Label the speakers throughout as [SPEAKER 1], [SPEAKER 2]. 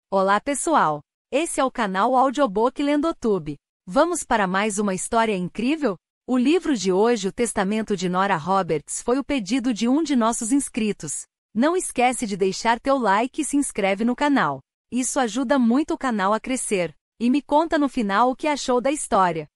[SPEAKER 1] Olá pessoal! Esse é o canal Audiobook Lendotube. Vamos para mais uma história incrível? O livro de hoje, O Testamento de Nora Roberts, foi o pedido de um de nossos inscritos. Não esquece de deixar teu like e se inscreve no canal. Isso ajuda muito o canal a crescer. E me conta no final o que achou da história.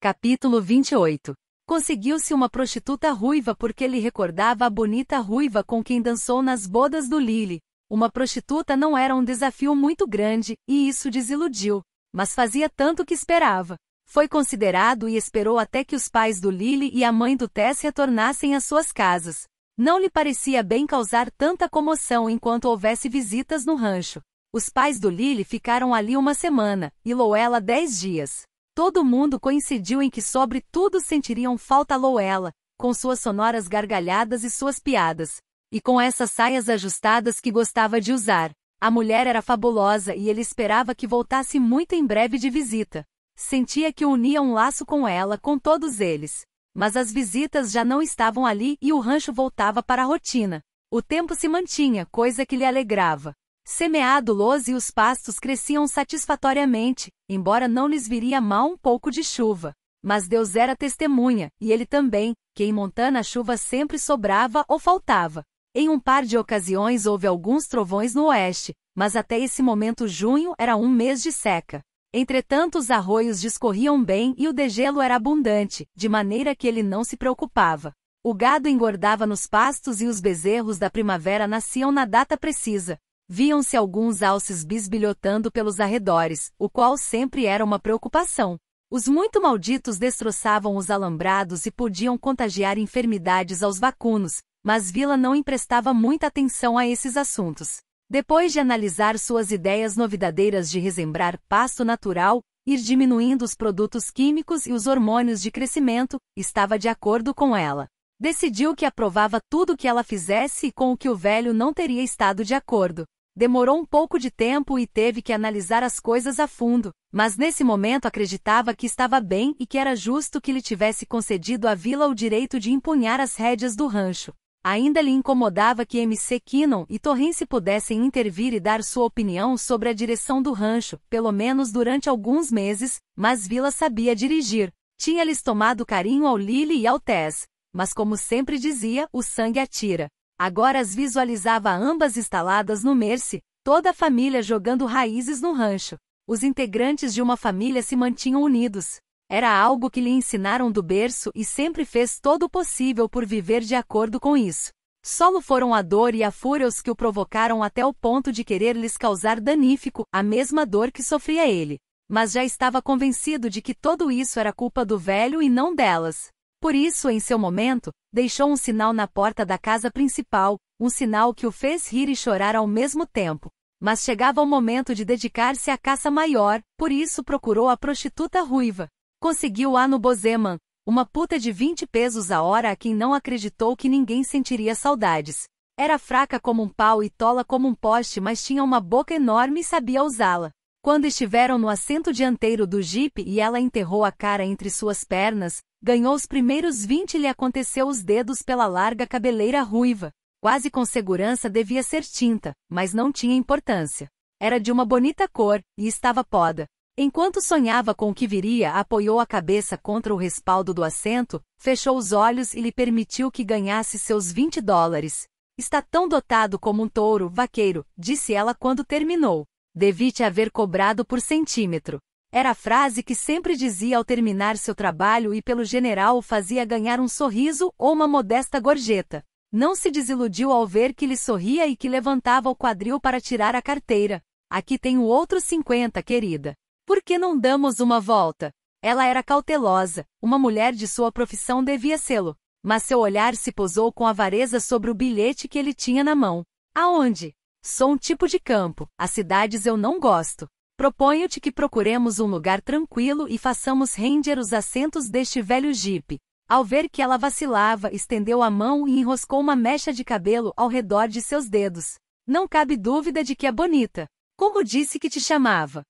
[SPEAKER 1] Capítulo 28. Conseguiu-se uma prostituta ruiva porque lhe recordava a bonita ruiva com quem dançou nas bodas do Lily. Uma prostituta não era um desafio muito grande, e isso desiludiu. Mas fazia tanto que esperava. Foi considerado e esperou até que os pais do Lily e a mãe do Tess retornassem às suas casas. Não lhe parecia bem causar tanta comoção enquanto houvesse visitas no rancho. Os pais do Lily ficaram ali uma semana, e Louella 10 dias. Todo mundo coincidiu em que sobre tudo sentiriam falta a Louella, com suas sonoras gargalhadas e suas piadas. E com essas saias ajustadas que gostava de usar. A mulher era fabulosa e ele esperava que voltasse muito em breve de visita. Sentia que unia um laço com ela, com todos eles. Mas as visitas já não estavam ali e o rancho voltava para a rotina. O tempo se mantinha, coisa que lhe alegrava. Semeado los e os pastos cresciam satisfatoriamente, embora não lhes viria mal um pouco de chuva. Mas Deus era testemunha, e ele também, que em Montana a chuva sempre sobrava ou faltava. Em um par de ocasiões houve alguns trovões no oeste, mas até esse momento junho era um mês de seca. Entretanto os arroios discorriam bem e o degelo era abundante, de maneira que ele não se preocupava. O gado engordava nos pastos e os bezerros da primavera nasciam na data precisa. Viam-se alguns alces bisbilhotando pelos arredores, o qual sempre era uma preocupação. Os muito malditos destroçavam os alambrados e podiam contagiar enfermidades aos vacunos, mas Vila não emprestava muita atenção a esses assuntos. Depois de analisar suas ideias novidadeiras de resembrar pasto natural, ir diminuindo os produtos químicos e os hormônios de crescimento, estava de acordo com ela. Decidiu que aprovava tudo o que ela fizesse e com o que o velho não teria estado de acordo. Demorou um pouco de tempo e teve que analisar as coisas a fundo, mas nesse momento acreditava que estava bem e que era justo que lhe tivesse concedido à Vila o direito de empunhar as rédeas do rancho. Ainda lhe incomodava que MC Kinnon e Torrance pudessem intervir e dar sua opinião sobre a direção do rancho, pelo menos durante alguns meses, mas Vila sabia dirigir. Tinha-lhes tomado carinho ao Lily e ao Tess, mas como sempre dizia, o sangue atira. Agora as visualizava ambas instaladas no Mercy, toda a família jogando raízes no rancho. Os integrantes de uma família se mantinham unidos. Era algo que lhe ensinaram do berço e sempre fez todo o possível por viver de acordo com isso. Solo foram a dor e a fúria os que o provocaram até o ponto de querer lhes causar danífico, a mesma dor que sofria ele. Mas já estava convencido de que tudo isso era culpa do velho e não delas. Por isso, em seu momento, deixou um sinal na porta da casa principal, um sinal que o fez rir e chorar ao mesmo tempo. Mas chegava o momento de dedicar-se à caça maior, por isso procurou a prostituta ruiva. Conseguiu-a no Bozeman, uma puta de 20 pesos a hora a quem não acreditou que ninguém sentiria saudades. Era fraca como um pau e tola como um poste, mas tinha uma boca enorme e sabia usá-la. Quando estiveram no assento dianteiro do jipe e ela enterrou a cara entre suas pernas, ganhou os primeiros 20 e lhe aconteceu os dedos pela larga cabeleira ruiva. Quase com segurança devia ser tinta, mas não tinha importância. Era de uma bonita cor, e estava poda. Enquanto sonhava com o que viria, apoiou a cabeça contra o respaldo do assento, fechou os olhos e lhe permitiu que ganhasse seus $20. Está tão dotado como um touro, vaqueiro, disse ela quando terminou. Devi te haver cobrado por centímetro. Era a frase que sempre dizia ao terminar seu trabalho e pelo general o fazia ganhar um sorriso ou uma modesta gorjeta. Não se desiludiu ao ver que lhe sorria e que levantava o quadril para tirar a carteira. Aqui tenho outros 50, querida. Por que não damos uma volta? Ela era cautelosa, uma mulher de sua profissão devia sê-lo. Mas seu olhar se posou com avareza sobre o bilhete que ele tinha na mão. Aonde? Sou um tipo de campo, as cidades eu não gosto. Proponho-te que procuremos um lugar tranquilo e façamos render os assentos deste velho jipe. Ao ver que ela vacilava, estendeu a mão e enroscou uma mecha de cabelo ao redor de seus dedos. Não cabe dúvida de que é bonita. Como disse que te chamava?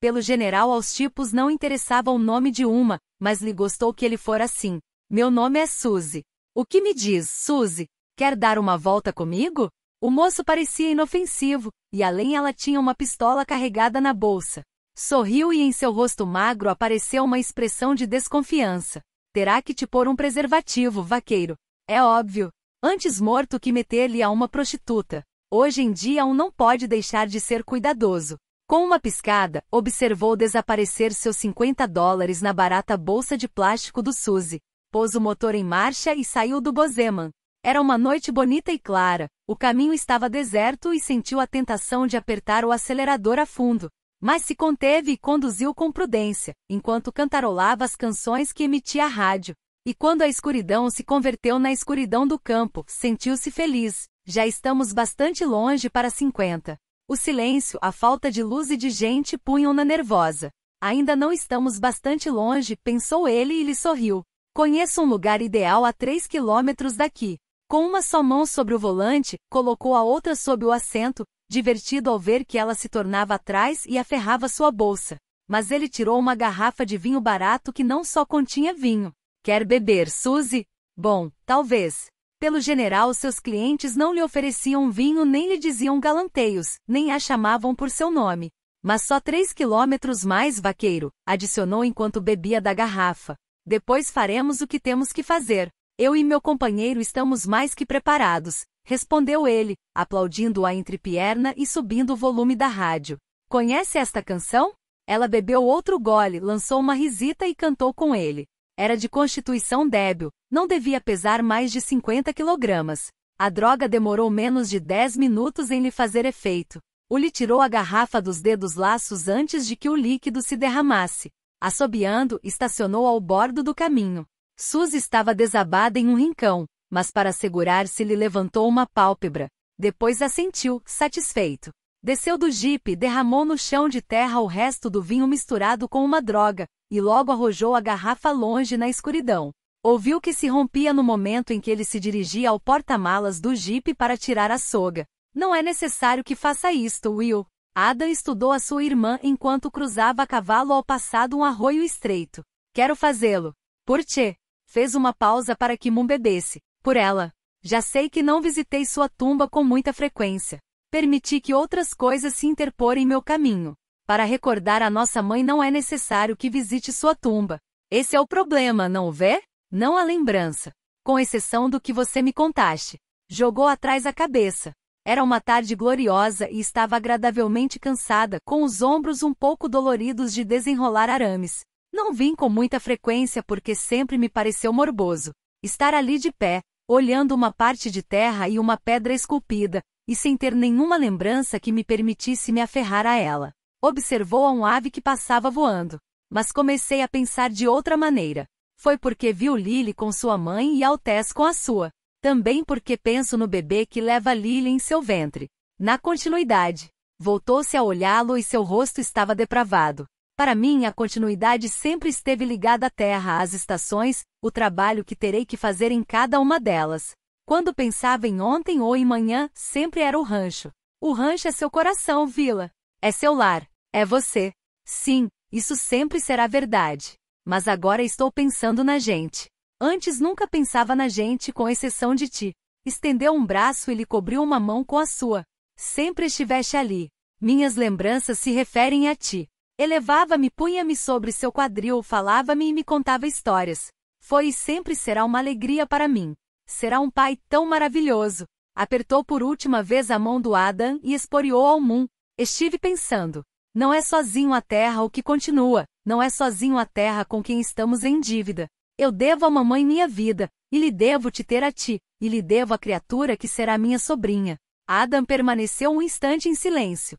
[SPEAKER 1] Pelo general aos tipos não interessava o nome de uma, mas lhe gostou que ele fora assim. Meu nome é Suzy. O que me diz, Suzy? Quer dar uma volta comigo? O moço parecia inofensivo, e além ela tinha uma pistola carregada na bolsa. Sorriu e em seu rosto magro apareceu uma expressão de desconfiança. Terá que te pôr um preservativo, vaqueiro. É óbvio. Antes morto que meter-lhe a uma prostituta. Hoje em dia não pode deixar de ser cuidadoso. Com uma piscada, observou desaparecer seus $50 na barata bolsa de plástico do Suzy. Pôs o motor em marcha e saiu do Bozeman. Era uma noite bonita e clara, o caminho estava deserto e sentiu a tentação de apertar o acelerador a fundo. Mas se conteve e conduziu com prudência, enquanto cantarolava as canções que emitia a rádio. E quando a escuridão se converteu na escuridão do campo, sentiu-se feliz. Já estamos bastante longe para 50. O silêncio, a falta de luz e de gente punham-na nervosa. Ainda não estamos bastante longe, pensou ele e lhe sorriu. Conheço um lugar ideal a 3 quilômetros daqui. Com uma só mão sobre o volante, colocou a outra sob o assento, divertido ao ver que ela se tornava atrás e aferrava sua bolsa. Mas ele tirou uma garrafa de vinho barato que não só continha vinho. Quer beber, Suzy? Bom, talvez. Pelo general, seus clientes não lhe ofereciam vinho nem lhe diziam galanteios, nem a chamavam por seu nome. Mas só 3 quilômetros mais, vaqueiro, adicionou enquanto bebia da garrafa. Depois faremos o que temos que fazer. Eu e meu companheiro estamos mais que preparados, respondeu ele, aplaudindo a entrepierna e subindo o volume da rádio. Conhece esta canção? Ela bebeu outro gole, lançou uma risita e cantou com ele. Era de constituição débil, não devia pesar mais de 50 quilogramas. A droga demorou menos de 10 minutos em lhe fazer efeito. O lhe tirou a garrafa dos dedos laços antes de que o líquido se derramasse. Assobiando, estacionou ao bordo do caminho. Suzy estava desabada em um rincão, mas para segurar-se lhe levantou uma pálpebra. Depois assentiu, satisfeito. Desceu do jipe e derramou no chão de terra o resto do vinho misturado com uma droga, e logo arrojou a garrafa longe na escuridão. Ouviu que se rompia no momento em que ele se dirigia ao porta-malas do jipe para tirar a soga. Não é necessário que faça isto, Will. Adam estudou a sua irmã enquanto cruzava a cavalo ao passado um arroio estreito. Quero fazê-lo. Por quê? Fez uma pausa para que Moon bebesse. Por ela. Já sei que não visitei sua tumba com muita frequência. Permiti que outras coisas se interporem em meu caminho. Para recordar a nossa mãe não é necessário que visite sua tumba. Esse é o problema, não vê? Não a lembrança. Com exceção do que você me contaste. Jogou atrás a cabeça. Era uma tarde gloriosa e estava agradavelmente cansada, com os ombros um pouco doloridos de desenrolar arames. Não vim com muita frequência porque sempre me pareceu morboso. Estar ali de pé, olhando uma parte de terra e uma pedra esculpida, e sem ter nenhuma lembrança que me permitisse me aferrar a ela. Observou a um ave que passava voando. Mas comecei a pensar de outra maneira. Foi porque viu Lily com sua mãe e Altesse com a sua. Também porque penso no bebê que leva Lily em seu ventre. Na continuidade. Voltou-se a olhá-lo e seu rosto estava depravado. Para mim a continuidade sempre esteve ligada à terra, às estações, o trabalho que terei que fazer em cada uma delas. Quando pensava em ontem ou em manhã, sempre era o rancho. O rancho é seu coração, Vila. É seu lar. É você. Sim, isso sempre será verdade. Mas agora estou pensando na gente. Antes nunca pensava na gente com exceção de ti. Estendeu um braço e lhe cobriu uma mão com a sua. Sempre estiveste ali. Minhas lembranças se referem a ti. Elevava-me, punha-me sobre seu quadril, falava-me e me contava histórias. Foi e sempre será uma alegria para mim. Será um pai tão maravilhoso. Apertou por última vez a mão do Adam e esporeou ao Moon. Estive pensando. Não é sozinho a terra o que continua. Não é sozinho a terra com quem estamos em dívida. Eu devo à mamãe minha vida, e lhe devo te ter a ti, e lhe devo a criatura que será minha sobrinha. Adam permaneceu um instante em silêncio.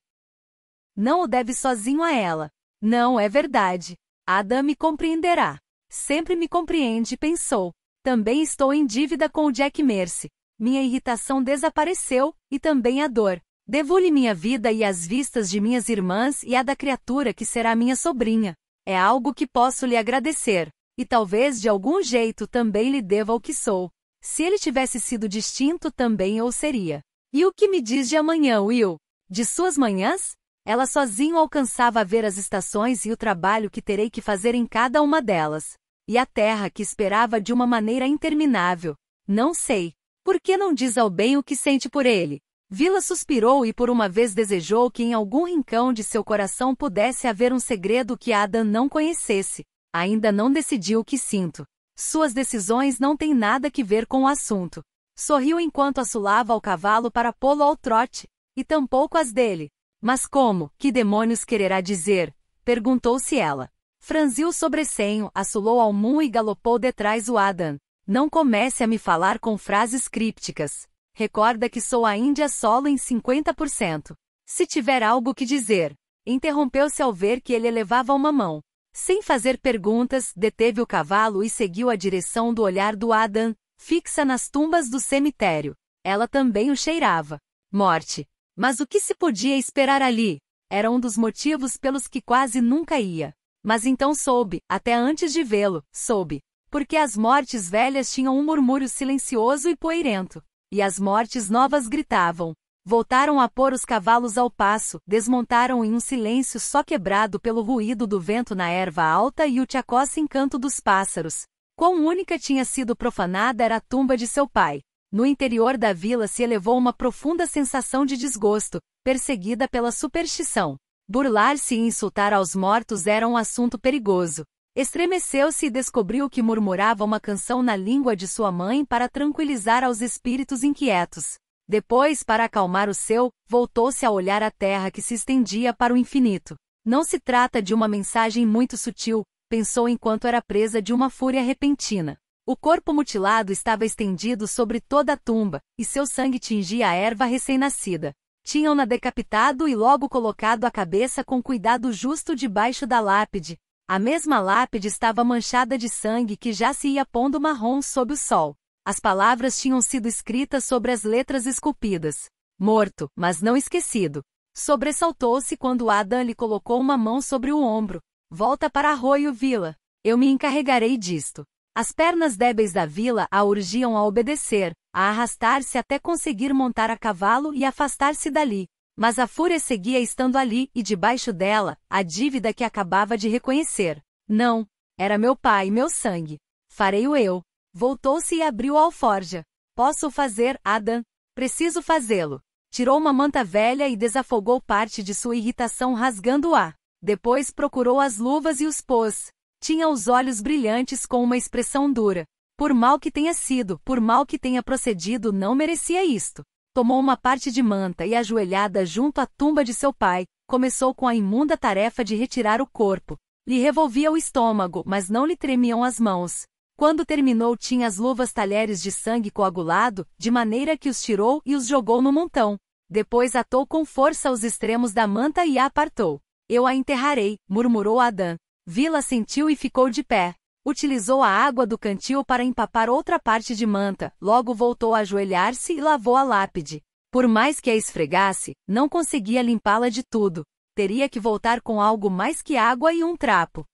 [SPEAKER 1] Não o deve sozinho a ela. Não é verdade. Adam me compreenderá. Sempre me compreende, pensou. Também estou em dívida com o Jack Mercy. Minha irritação desapareceu, e também a dor. Devo-lhe minha vida e as vistas de minhas irmãs e a da criatura que será minha sobrinha. É algo que posso lhe agradecer. E talvez de algum jeito também lhe deva o que sou. Se ele tivesse sido distinto também eu seria. E o que me diz de amanhã, Will? De suas manhãs? Ela sozinho alcançava a ver as estações e o trabalho que terei que fazer em cada uma delas. E a terra que esperava de uma maneira interminável. Não sei. Por que não diz ao bem o que sente por ele? Vila suspirou e por uma vez desejou que em algum rincão de seu coração pudesse haver um segredo que Adam não conhecesse. Ainda não decidiu o que sinto. Suas decisões não têm nada que ver com o assunto. Sorriu enquanto assolava o cavalo para pô-lo ao trote, e tampouco as dele. Mas como, que demônios quererá dizer? Perguntou-se ela. Franziu o sobrecenho, assolou ao mulo e galopou detrás o Adam. Não comece a me falar com frases crípticas. Recorda que sou a Índia solo em 50%. Se tiver algo que dizer. Interrompeu-se ao ver que ele elevava uma mão. Sem fazer perguntas, deteve o cavalo e seguiu a direção do olhar do Adam, fixa nas tumbas do cemitério. Ela também o cheirava. Morte. Mas o que se podia esperar ali? Era um dos motivos pelos que quase nunca ia. Mas então soube, até antes de vê-lo, soube. Porque as mortes velhas tinham um murmúrio silencioso e poeirento. E as mortes novas gritavam. Voltaram a pôr os cavalos ao passo, desmontaram em um silêncio só quebrado pelo ruído do vento na erva alta e o tchacosse encanto dos pássaros. Quão única tinha sido profanada era a tumba de seu pai. No interior da vila se elevou uma profunda sensação de desgosto, perseguida pela superstição. Burlar-se e insultar aos mortos era um assunto perigoso. Estremeceu-se e descobriu que murmurava uma canção na língua de sua mãe para tranquilizar aos espíritos inquietos. Depois, para acalmar o seu, voltou-se a olhar a terra que se estendia para o infinito. Não se trata de uma mensagem muito sutil, pensou enquanto era presa de uma fúria repentina. O corpo mutilado estava estendido sobre toda a tumba, e seu sangue tingia a erva recém-nascida. Tinham-na decapitado e logo colocado a cabeça com cuidado justo debaixo da lápide. A mesma lápide estava manchada de sangue que já se ia pondo marrom sob o sol. As palavras tinham sido escritas sobre as letras esculpidas. Morto, mas não esquecido. Sobressaltou-se quando Adam lhe colocou uma mão sobre o ombro. Volta para Arroio Vila. Eu me encarregarei disto. As pernas débeis da vila a urgiam a obedecer, a arrastar-se até conseguir montar a cavalo e afastar-se dali. Mas a fúria seguia estando ali e debaixo dela, a dívida que acabava de reconhecer. Não, era meu pai, meu sangue. Farei-o eu. Voltou-se e abriu a alforja. Posso fazer, Adam? Preciso fazê-lo. Tirou uma manta velha e desafogou parte de sua irritação rasgando-a. Depois procurou as luvas e os pôs. Tinha os olhos brilhantes com uma expressão dura. Por mal que tenha sido, por mal que tenha procedido, não merecia isto. Tomou uma parte de manta e, ajoelhada junto à tumba de seu pai, começou com a imunda tarefa de retirar o corpo. Lhe revolvia o estômago, mas não lhe tremiam as mãos. Quando terminou, tinha as luvas talheres de sangue coagulado, de maneira que os tirou e os jogou no montão. Depois atou com força os extremos da manta e a apartou. Eu a enterrarei, murmurou Adam. Vila sentiu e ficou de pé. Utilizou a água do cantil para empapar outra parte de manta, logo voltou a ajoelhar-se e lavou a lápide. Por mais que a esfregasse, não conseguia limpá-la de tudo. Teria que voltar com algo mais que água e um trapo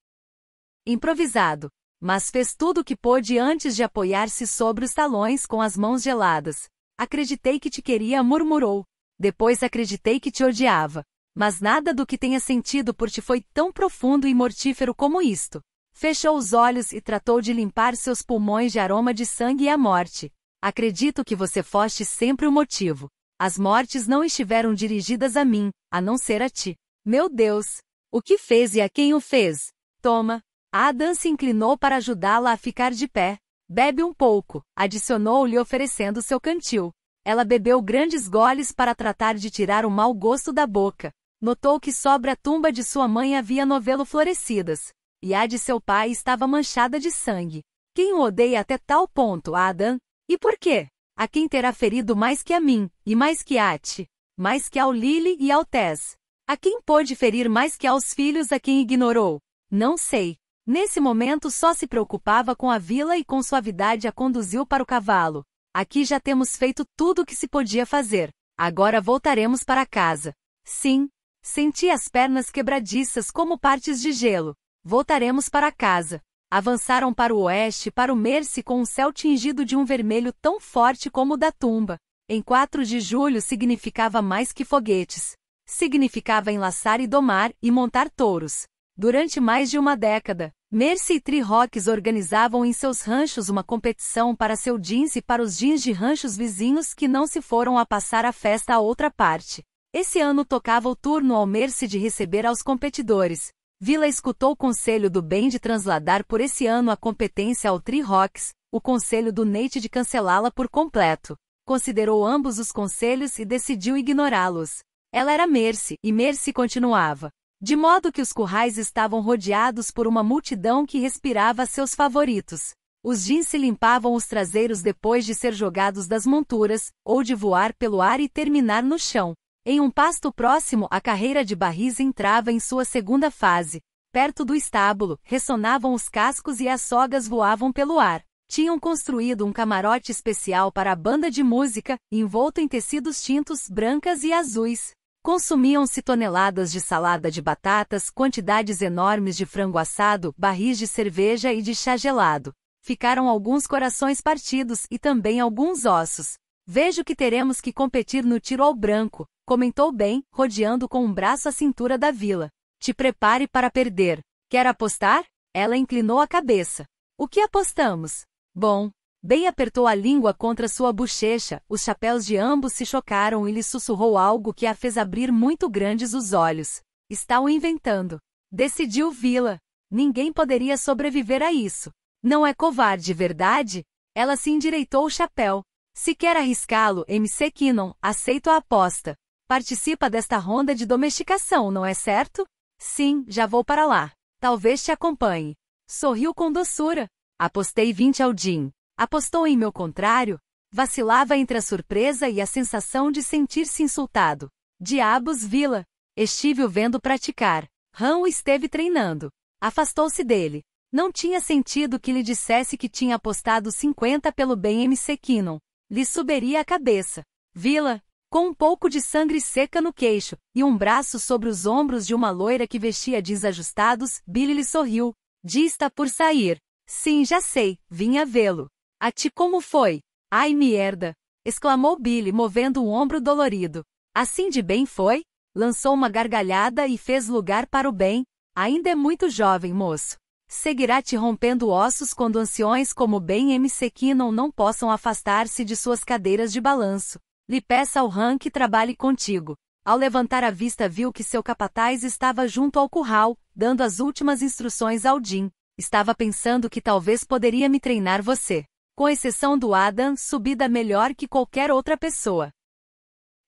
[SPEAKER 1] improvisado. Mas fez tudo o que pôde antes de apoiar-se sobre os talões com as mãos geladas. Acreditei que te queria, murmurou. Depois acreditei que te odiava. Mas nada do que tenha sentido por ti foi tão profundo e mortífero como isto. Fechou os olhos e tratou de limpar seus pulmões de aroma de sangue e a morte. Acredito que você foste sempre o motivo. As mortes não estiveram dirigidas a mim, a não ser a ti. Meu Deus! O que fez e a quem o fez? Toma. Adam se inclinou para ajudá-la a ficar de pé. Bebe um pouco, adicionou-lhe oferecendo seu cantil. Ela bebeu grandes goles para tratar de tirar o mau gosto da boca. Notou que sobre a tumba de sua mãe havia novelo florescidas. E a de seu pai estava manchada de sangue. Quem o odeia até tal ponto, Adam? E por quê? A quem terá ferido mais que a mim, e mais que a ti? Mais que ao Lily e ao Tess? A quem pôde ferir mais que aos filhos a quem ignorou? Não sei. Nesse momento só se preocupava com a vila e com suavidade a conduziu para o cavalo. Aqui já temos feito tudo o que se podia fazer. Agora voltaremos para casa. Sim. Senti as pernas quebradiças como partes de gelo. Voltaremos para casa. Avançaram para o oeste, para o Mersey com um céu tingido de um vermelho tão forte como o da tumba. Em 4 de julho significava mais que foguetes. Significava enlaçar e domar, e montar touros. Durante mais de uma década, Mercy e Tree Rocks organizavam em seus ranchos uma competição para seu jeans e para os jeans de ranchos vizinhos que não se foram a passar a festa à outra parte. Esse ano tocava o turno ao Mercy de receber aos competidores. Vila escutou o conselho do Ben de transladar por esse ano a competência ao Tree Rocks, o conselho do Nate de cancelá-la por completo. Considerou ambos os conselhos e decidiu ignorá-los. Ela era Mercy, e Mercy continuava. De modo que os currais estavam rodeados por uma multidão que respirava seus favoritos. Os jeans se limpavam os traseiros depois de ser jogados das monturas, ou de voar pelo ar e terminar no chão. Em um pasto próximo, a carreira de barris entrava em sua segunda fase. Perto do estábulo, ressonavam os cascos e as sogas voavam pelo ar. Tinham construído um camarote especial para a banda de música, envolto em tecidos tintos brancas e azuis. Consumiam-se toneladas de salada de batatas, quantidades enormes de frango assado, barris de cerveja e de chá gelado. Ficaram alguns corações partidos e também alguns ossos. Vejo que teremos que competir no tiro ao branco, comentou Ben, rodeando com um braço a cintura da Vila. Te prepare para perder. Quer apostar? Ela inclinou a cabeça. O que apostamos? Bom. Ben apertou a língua contra sua bochecha, os chapéus de ambos se chocaram e lhe sussurrou algo que a fez abrir muito grandes os olhos. Está o inventando. Decidiu Vila. Ninguém poderia sobreviver a isso. Não é covarde, verdade? Ela se endireitou o chapéu. Se quer arriscá-lo, MC Kinnon, aceito a aposta. Participa desta ronda de domesticação, não é certo? Sim, já vou para lá. Talvez te acompanhe. Sorriu com doçura. Apostei 20 ao Jim. Apostou em meu contrário? Vacilava entre a surpresa e a sensação de sentir-se insultado. Diabos, Vila. Estive o vendo praticar. Han o esteve treinando. Afastou-se dele. Não tinha sentido que lhe dissesse que tinha apostado 50 pelo bem MC Kinnon. Lhe subiria a cabeça. Vila, com um pouco de sangue seca no queixo, e um braço sobre os ombros de uma loira que vestia jeans ajustados, Billy lhe sorriu. Di está por sair. Sim, já sei, vinha vê-lo. A ti como foi? Ai merda! Exclamou Billy movendo um ombro dolorido. Assim de bem foi? Lançou uma gargalhada e fez lugar para o bem. Ainda é muito jovem, moço. Seguirá te rompendo ossos quando anciões como Ben MC Kinnon não possam afastar-se de suas cadeiras de balanço. Lhe peça ao Han que trabalhe contigo. Ao levantar a vista viu que seu capataz estava junto ao curral, dando as últimas instruções ao Jim. Estava pensando que talvez poderia me treinar você. Com exceção do Adam, subida melhor que qualquer outra pessoa.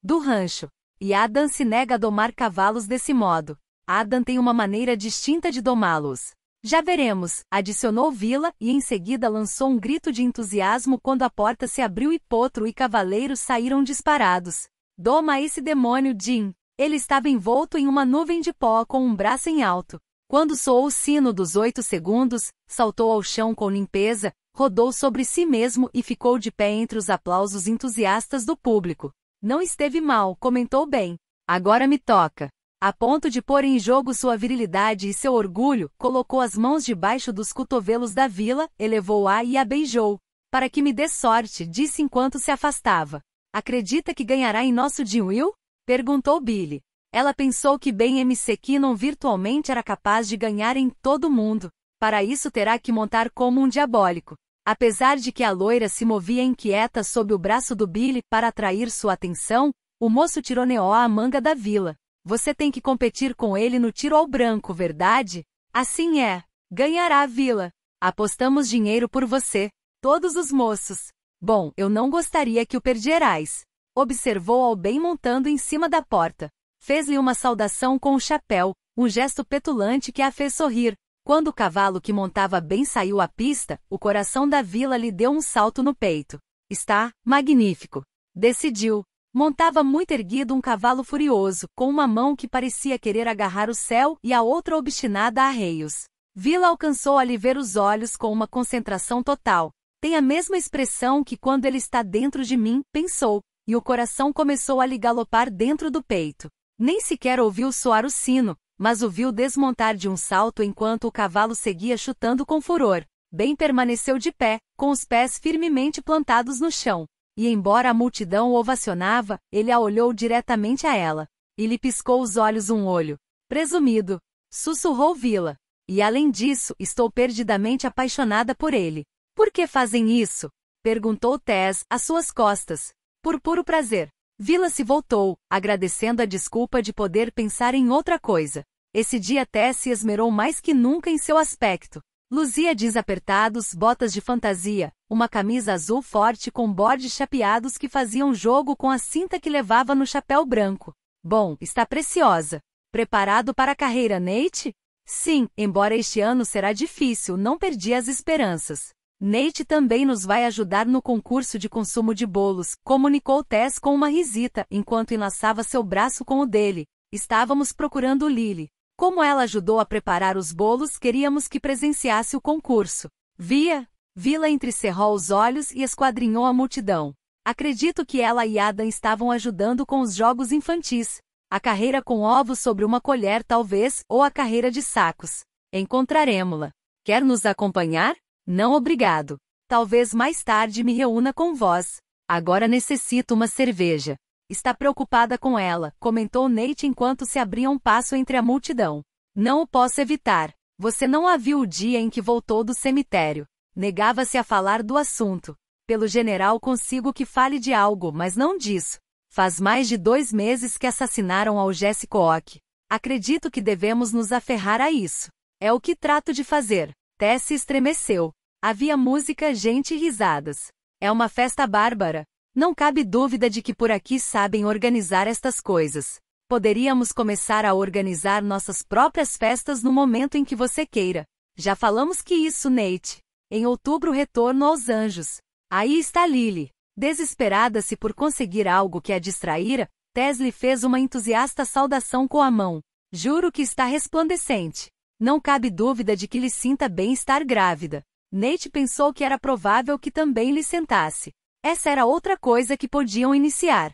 [SPEAKER 1] Do rancho. E Adam se nega a domar cavalos desse modo. Adam tem uma maneira distinta de domá-los. Já veremos, adicionou Vila, e em seguida lançou um grito de entusiasmo quando a porta se abriu e Potro e Cavaleiro saíram disparados. Doma esse demônio, Jim. Ele estava envolto em uma nuvem de pó com um braço em alto. Quando soou o sino dos 8 segundos, saltou ao chão com limpeza, rodou sobre si mesmo e ficou de pé entre os aplausos entusiastas do público. Não esteve mal, comentou bem. Agora me toca. A ponto de pôr em jogo sua virilidade e seu orgulho, colocou as mãos debaixo dos cotovelos da Vila, elevou-a e a beijou. Para que me dê sorte, disse enquanto se afastava. Acredita que ganhará em nosso Jim Will? Perguntou Billy. Ela pensou que Ben MC Kinnon virtualmente era capaz de ganhar em todo mundo. Para isso terá que montar como um diabólico. Apesar de que a loira se movia inquieta sob o braço do Billy para atrair sua atenção, o moço tironeou a manga da Vila. Você tem que competir com ele no tiro ao branco, verdade? Assim é. Ganhará a Vila. Apostamos dinheiro por você. Todos os moços. Bom, eu não gostaria que o perdierais. Observou ao bem montando em cima da porta. Fez-lhe uma saudação com o chapéu, um gesto petulante que a fez sorrir. Quando o cavalo que montava bem saiu à pista, o coração da Vila lhe deu um salto no peito. Está magnífico. Decidiu. Montava muito erguido um cavalo furioso, com uma mão que parecia querer agarrar o céu e a outra obstinada a arreios. Vila alcançou a lhe ver os olhos com uma concentração total. Tem a mesma expressão que quando ele está dentro de mim, pensou, e o coração começou a lhe galopar dentro do peito. Nem sequer ouviu soar o sino, mas o viu desmontar de um salto enquanto o cavalo seguia chutando com furor. Ben permaneceu de pé, com os pés firmemente plantados no chão. E embora a multidão o ovacionava, ele a olhou diretamente a ela. E lhe piscou os olhos um olho. Presumido. Sussurrou Vila. E além disso, estou perdidamente apaixonada por ele. Por que fazem isso? Perguntou Tess, às suas costas. Por puro prazer. Vila se voltou, agradecendo a desculpa de poder pensar em outra coisa. Esse dia Tess se esmerou mais que nunca em seu aspecto. Luzia jeans apertados, botas de fantasia, uma camisa azul forte com bordes chapeados que faziam jogo com a cinta que levava no chapéu branco. Bom, está preciosa. Preparado para a carreira, Nate? Sim, embora este ano será difícil, não perdi as esperanças. Nate também nos vai ajudar no concurso de consumo de bolos, comunicou Tess com uma risita, enquanto enlaçava seu braço com o dele. Estávamos procurando Lily. Como ela ajudou a preparar os bolos, queríamos que presenciasse o concurso. Vila entrecerrou os olhos e esquadrinhou a multidão. Acredito que ela e Adam estavam ajudando com os jogos infantis. A carreira com ovos sobre uma colher talvez, ou a carreira de sacos. Encontraremos-la. Quer nos acompanhar? Não obrigado. Talvez mais tarde me reúna com vós. Agora necessito uma cerveja. Está preocupada com ela, comentou Nate enquanto se abria um passo entre a multidão. Não o posso evitar. Você não a viu o dia em que voltou do cemitério. Negava-se a falar do assunto. Pelo general consigo que fale de algo, mas não disso. Faz mais de 2 meses que assassinaram ao Jessica Ock. Acredito que devemos nos aferrar a isso. É o que trato de fazer. Tess se estremeceu. Havia música, gente e risadas. É uma festa bárbara. Não cabe dúvida de que por aqui sabem organizar estas coisas. Poderíamos começar a organizar nossas próprias festas no momento em que você queira. Já falamos que isso, Nate. Em outubro retorno aos Anjos. Aí está Lily. Desesperada-se por conseguir algo que a distraíra, Tess lhe fez uma entusiasta saudação com a mão. Juro que está resplandecente. Não cabe dúvida de que lhe sinta bem estar grávida. Nate pensou que era provável que também lhe sentasse. Essa era outra coisa que podiam iniciar.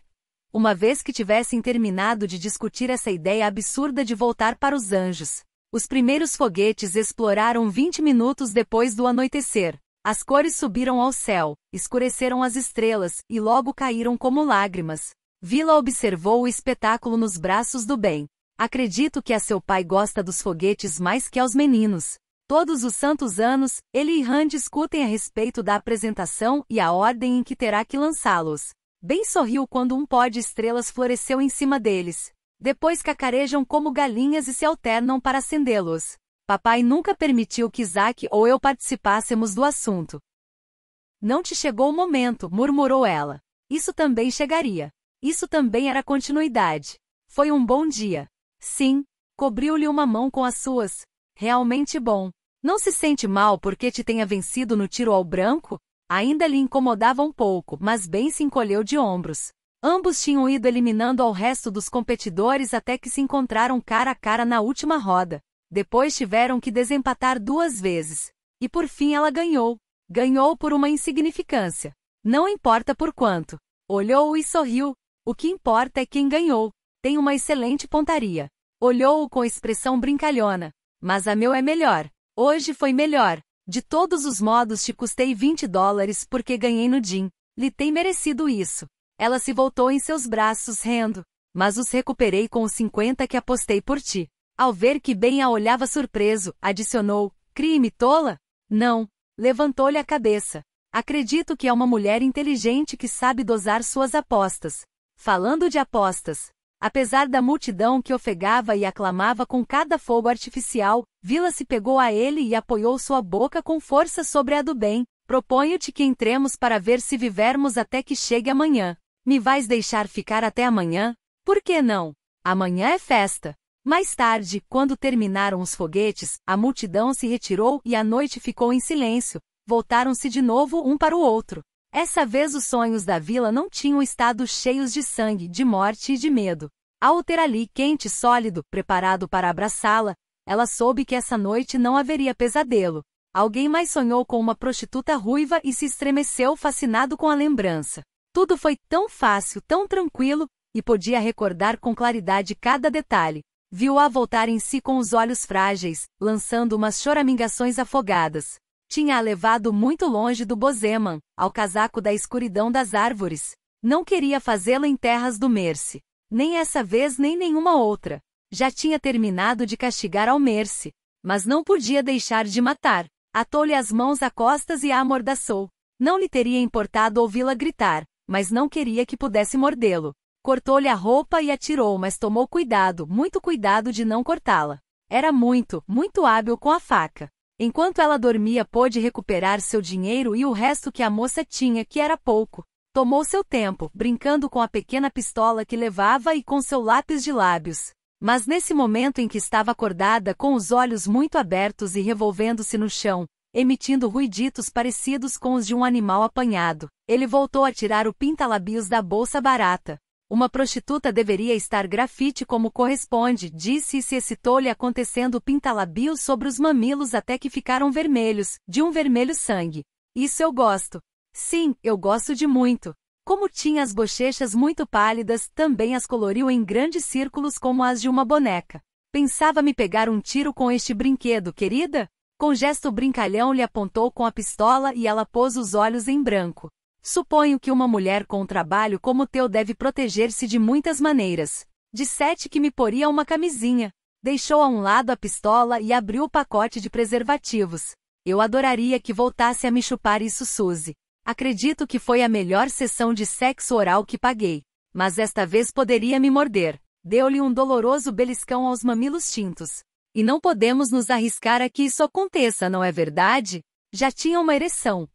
[SPEAKER 1] Uma vez que tivessem terminado de discutir essa ideia absurda de voltar para os Anjos. Os primeiros foguetes exploraram 20 minutos depois do anoitecer. As cores subiram ao céu, escureceram as estrelas, e logo caíram como lágrimas. Vila observou o espetáculo nos braços do bem. Acredito que a seu pai gosta dos foguetes mais que aos meninos. Todos os santos anos, ele e Han discutem a respeito da apresentação e a ordem em que terá que lançá-los. Ben sorriu quando um pó de estrelas floresceu em cima deles. Depois cacarejam como galinhas e se alternam para acendê-los. Papai nunca permitiu que Zack ou eu participássemos do assunto. Não te chegou o momento, murmurou ela. Isso também chegaria. Isso também era continuidade. Foi um bom dia. Sim. Cobriu-lhe uma mão com as suas. Realmente bom. Não se sente mal porque te tenha vencido no tiro ao branco? Ainda lhe incomodava um pouco, mas Ben se encolheu de ombros. Ambos tinham ido eliminando ao resto dos competidores até que se encontraram cara a cara na última roda. Depois tiveram que desempatar 2 vezes. E por fim ela ganhou. Ganhou por uma insignificância. Não importa por quanto. Olhou-o e sorriu. O que importa é quem ganhou. Tem uma excelente pontaria. Olhou-o com expressão brincalhona. Mas a meu é melhor. Hoje foi melhor. De todos os modos te custei $20 porque ganhei no Jim. Lhe tem merecido isso. Ela se voltou em seus braços rendo. Mas os recuperei com os 50 que apostei por ti. Ao ver que Ben a olhava surpreso, adicionou, crime tola? Não. Levantou-lhe a cabeça. Acredito que é uma mulher inteligente que sabe dosar suas apostas. Falando de apostas. Apesar da multidão que ofegava e aclamava com cada fogo artificial, Vila se pegou a ele e apoiou sua boca com força sobre a do Ben. Proponho-te que entremos para ver se vivermos até que chegue amanhã. Me vais deixar ficar até amanhã? Por que não? Amanhã é festa. Mais tarde, quando terminaram os foguetes, a multidão se retirou e a noite ficou em silêncio. Voltaram-se de novo um para o outro. Essa vez os sonhos da Vila não tinham estado cheios de sangue, de morte e de medo. Ao o ter ali quente e sólido, preparado para abraçá-la, ela soube que essa noite não haveria pesadelo. Alguém mais sonhou com uma prostituta ruiva e se estremeceu fascinado com a lembrança. Tudo foi tão fácil, tão tranquilo, e podia recordar com claridade cada detalhe. Viu-a voltar em si com os olhos frágeis, lançando umas choramingações afogadas. Tinha-a levado muito longe do Bozeman, ao casaco da escuridão das árvores. Não queria fazê-la em terras do Mercy. Nem essa vez nem nenhuma outra. Já tinha terminado de castigar ao Mercy. mas não podia deixar de matar. Atou-lhe as mãos a costas e a amordaçou. Não lhe teria importado ouvi-la gritar, mas não queria que pudesse mordê-lo. Cortou-lhe a roupa e atirou, mas tomou cuidado, muito cuidado de não cortá-la. Era muito, muito hábil com a faca. Enquanto ela dormia, pôde recuperar seu dinheiro e o resto que a moça tinha, que era pouco. Tomou seu tempo, brincando com a pequena pistola que levava e com seu lápis de lábios. Mas nesse momento em que estava acordada, com os olhos muito abertos e revolvendo-se no chão, emitindo ruiditos parecidos com os de um animal apanhado, ele voltou a tirar o pinta-lábios da bolsa barata. Uma prostituta deveria estar grafite como corresponde, disse e se excitou-lhe acontecendo o pinta-lábios sobre os mamilos até que ficaram vermelhos, de um vermelho sangue. Isso eu gosto. Sim, eu gosto de muito. Como tinha as bochechas muito pálidas, também as coloriu em grandes círculos como as de uma boneca. Pensava me pegar um tiro com este brinquedo, querida? Com gesto brincalhão lhe apontou com a pistola e ela pôs os olhos em branco. Suponho que uma mulher com um trabalho como o teu deve proteger-se de muitas maneiras. Disseste que me poria uma camisinha. Deixou a um lado a pistola e abriu o pacote de preservativos. Eu adoraria que voltasse a me chupar isso, Suzy. Acredito que foi a melhor sessão de sexo oral que paguei. Mas esta vez poderia me morder. Deu-lhe um doloroso beliscão aos mamilos tintos. E não podemos nos arriscar a que isso aconteça, não é verdade? Já tinha uma ereção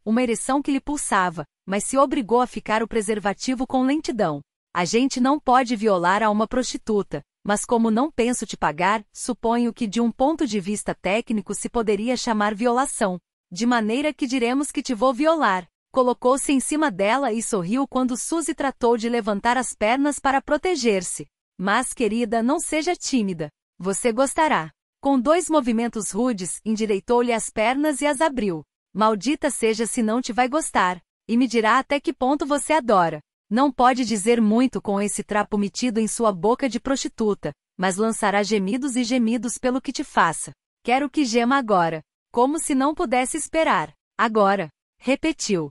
[SPEAKER 1] que lhe pulsava, mas se obrigou a ficar o preservativo com lentidão. A gente não pode violar a uma prostituta, mas como não penso te pagar, suponho que de um ponto de vista técnico se poderia chamar violação. De maneira que diremos que te vou violar. Colocou-se em cima dela e sorriu quando Suzy tratou de levantar as pernas para proteger-se. Mas, querida, não seja tímida. Você gostará. Com 2 movimentos rudes, endireitou-lhe as pernas e as abriu. Maldita seja se não te vai gostar. E me dirá até que ponto você adora. Não pode dizer muito com esse trapo metido em sua boca de prostituta, mas lançará gemidos e gemidos pelo que te faça. Quero que gema agora. Como se não pudesse esperar. Agora. Repetiu.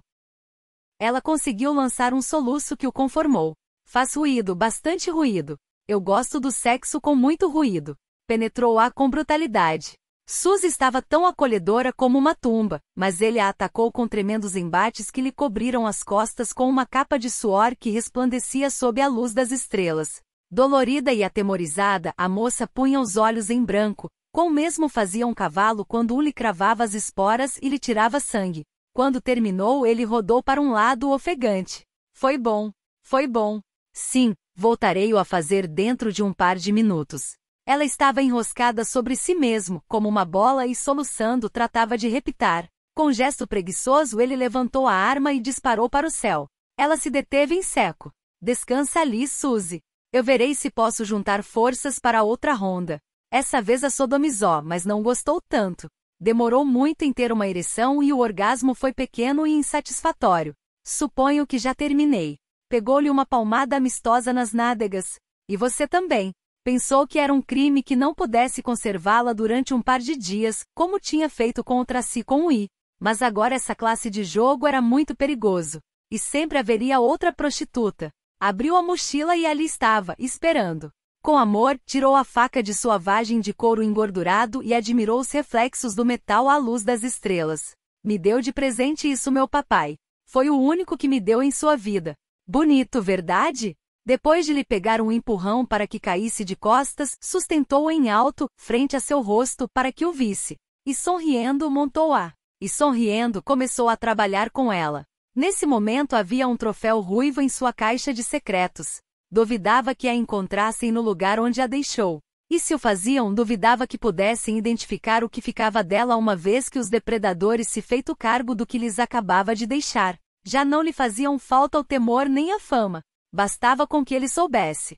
[SPEAKER 1] Ela conseguiu lançar um soluço que o conformou. Faz ruído, bastante ruído. Eu gosto do sexo com muito ruído. Penetrou-a com brutalidade. Suzy estava tão acolhedora como uma tumba, mas ele a atacou com tremendos embates que lhe cobriram as costas com uma capa de suor que resplandecia sob a luz das estrelas. Dolorida e atemorizada, a moça punha os olhos em branco, como mesmo fazia um cavalo quando lhe cravava as esporas e lhe tirava sangue. Quando terminou, ele rodou para um lado ofegante. Foi bom. Foi bom. Sim, voltarei-o a fazer dentro de um par de minutos. Ela estava enroscada sobre si mesmo, como uma bola e soluçando tratava de repitar. Com gesto preguiçoso ele levantou a arma e disparou para o céu. Ela se deteve em seco. Descansa ali, Suzy. Eu verei se posso juntar forças para outra ronda. Essa vez a sodomizou, mas não gostou tanto. Demorou muito em ter uma ereção e o orgasmo foi pequeno e insatisfatório. Suponho que já terminei. Pegou-lhe uma palmada amistosa nas nádegas. E você também. Pensou que era um crime que não pudesse conservá-la durante um par de dias, como tinha feito com o Tracy com o I. Mas agora essa classe de jogo era muito perigoso. E sempre haveria outra prostituta. Abriu a mochila e ali estava, esperando. Com amor, tirou a faca de sua vagem de couro engordurado e admirou os reflexos do metal à luz das estrelas. Me deu de presente isso meu papai. Foi o único que me deu em sua vida. Bonito, verdade? Depois de lhe pegar um empurrão para que caísse de costas, sustentou-o em alto, frente a seu rosto, para que o visse. E sorrindo montou-a. E sorrindo começou a trabalhar com ela. Nesse momento havia um troféu ruivo em sua caixa de secretos. Duvidava que a encontrassem no lugar onde a deixou. E se o faziam, duvidava que pudessem identificar o que ficava dela uma vez que os depredadores se feito cargo do que lhes acabava de deixar. Já não lhe faziam falta o temor nem a fama. Bastava com que ele soubesse.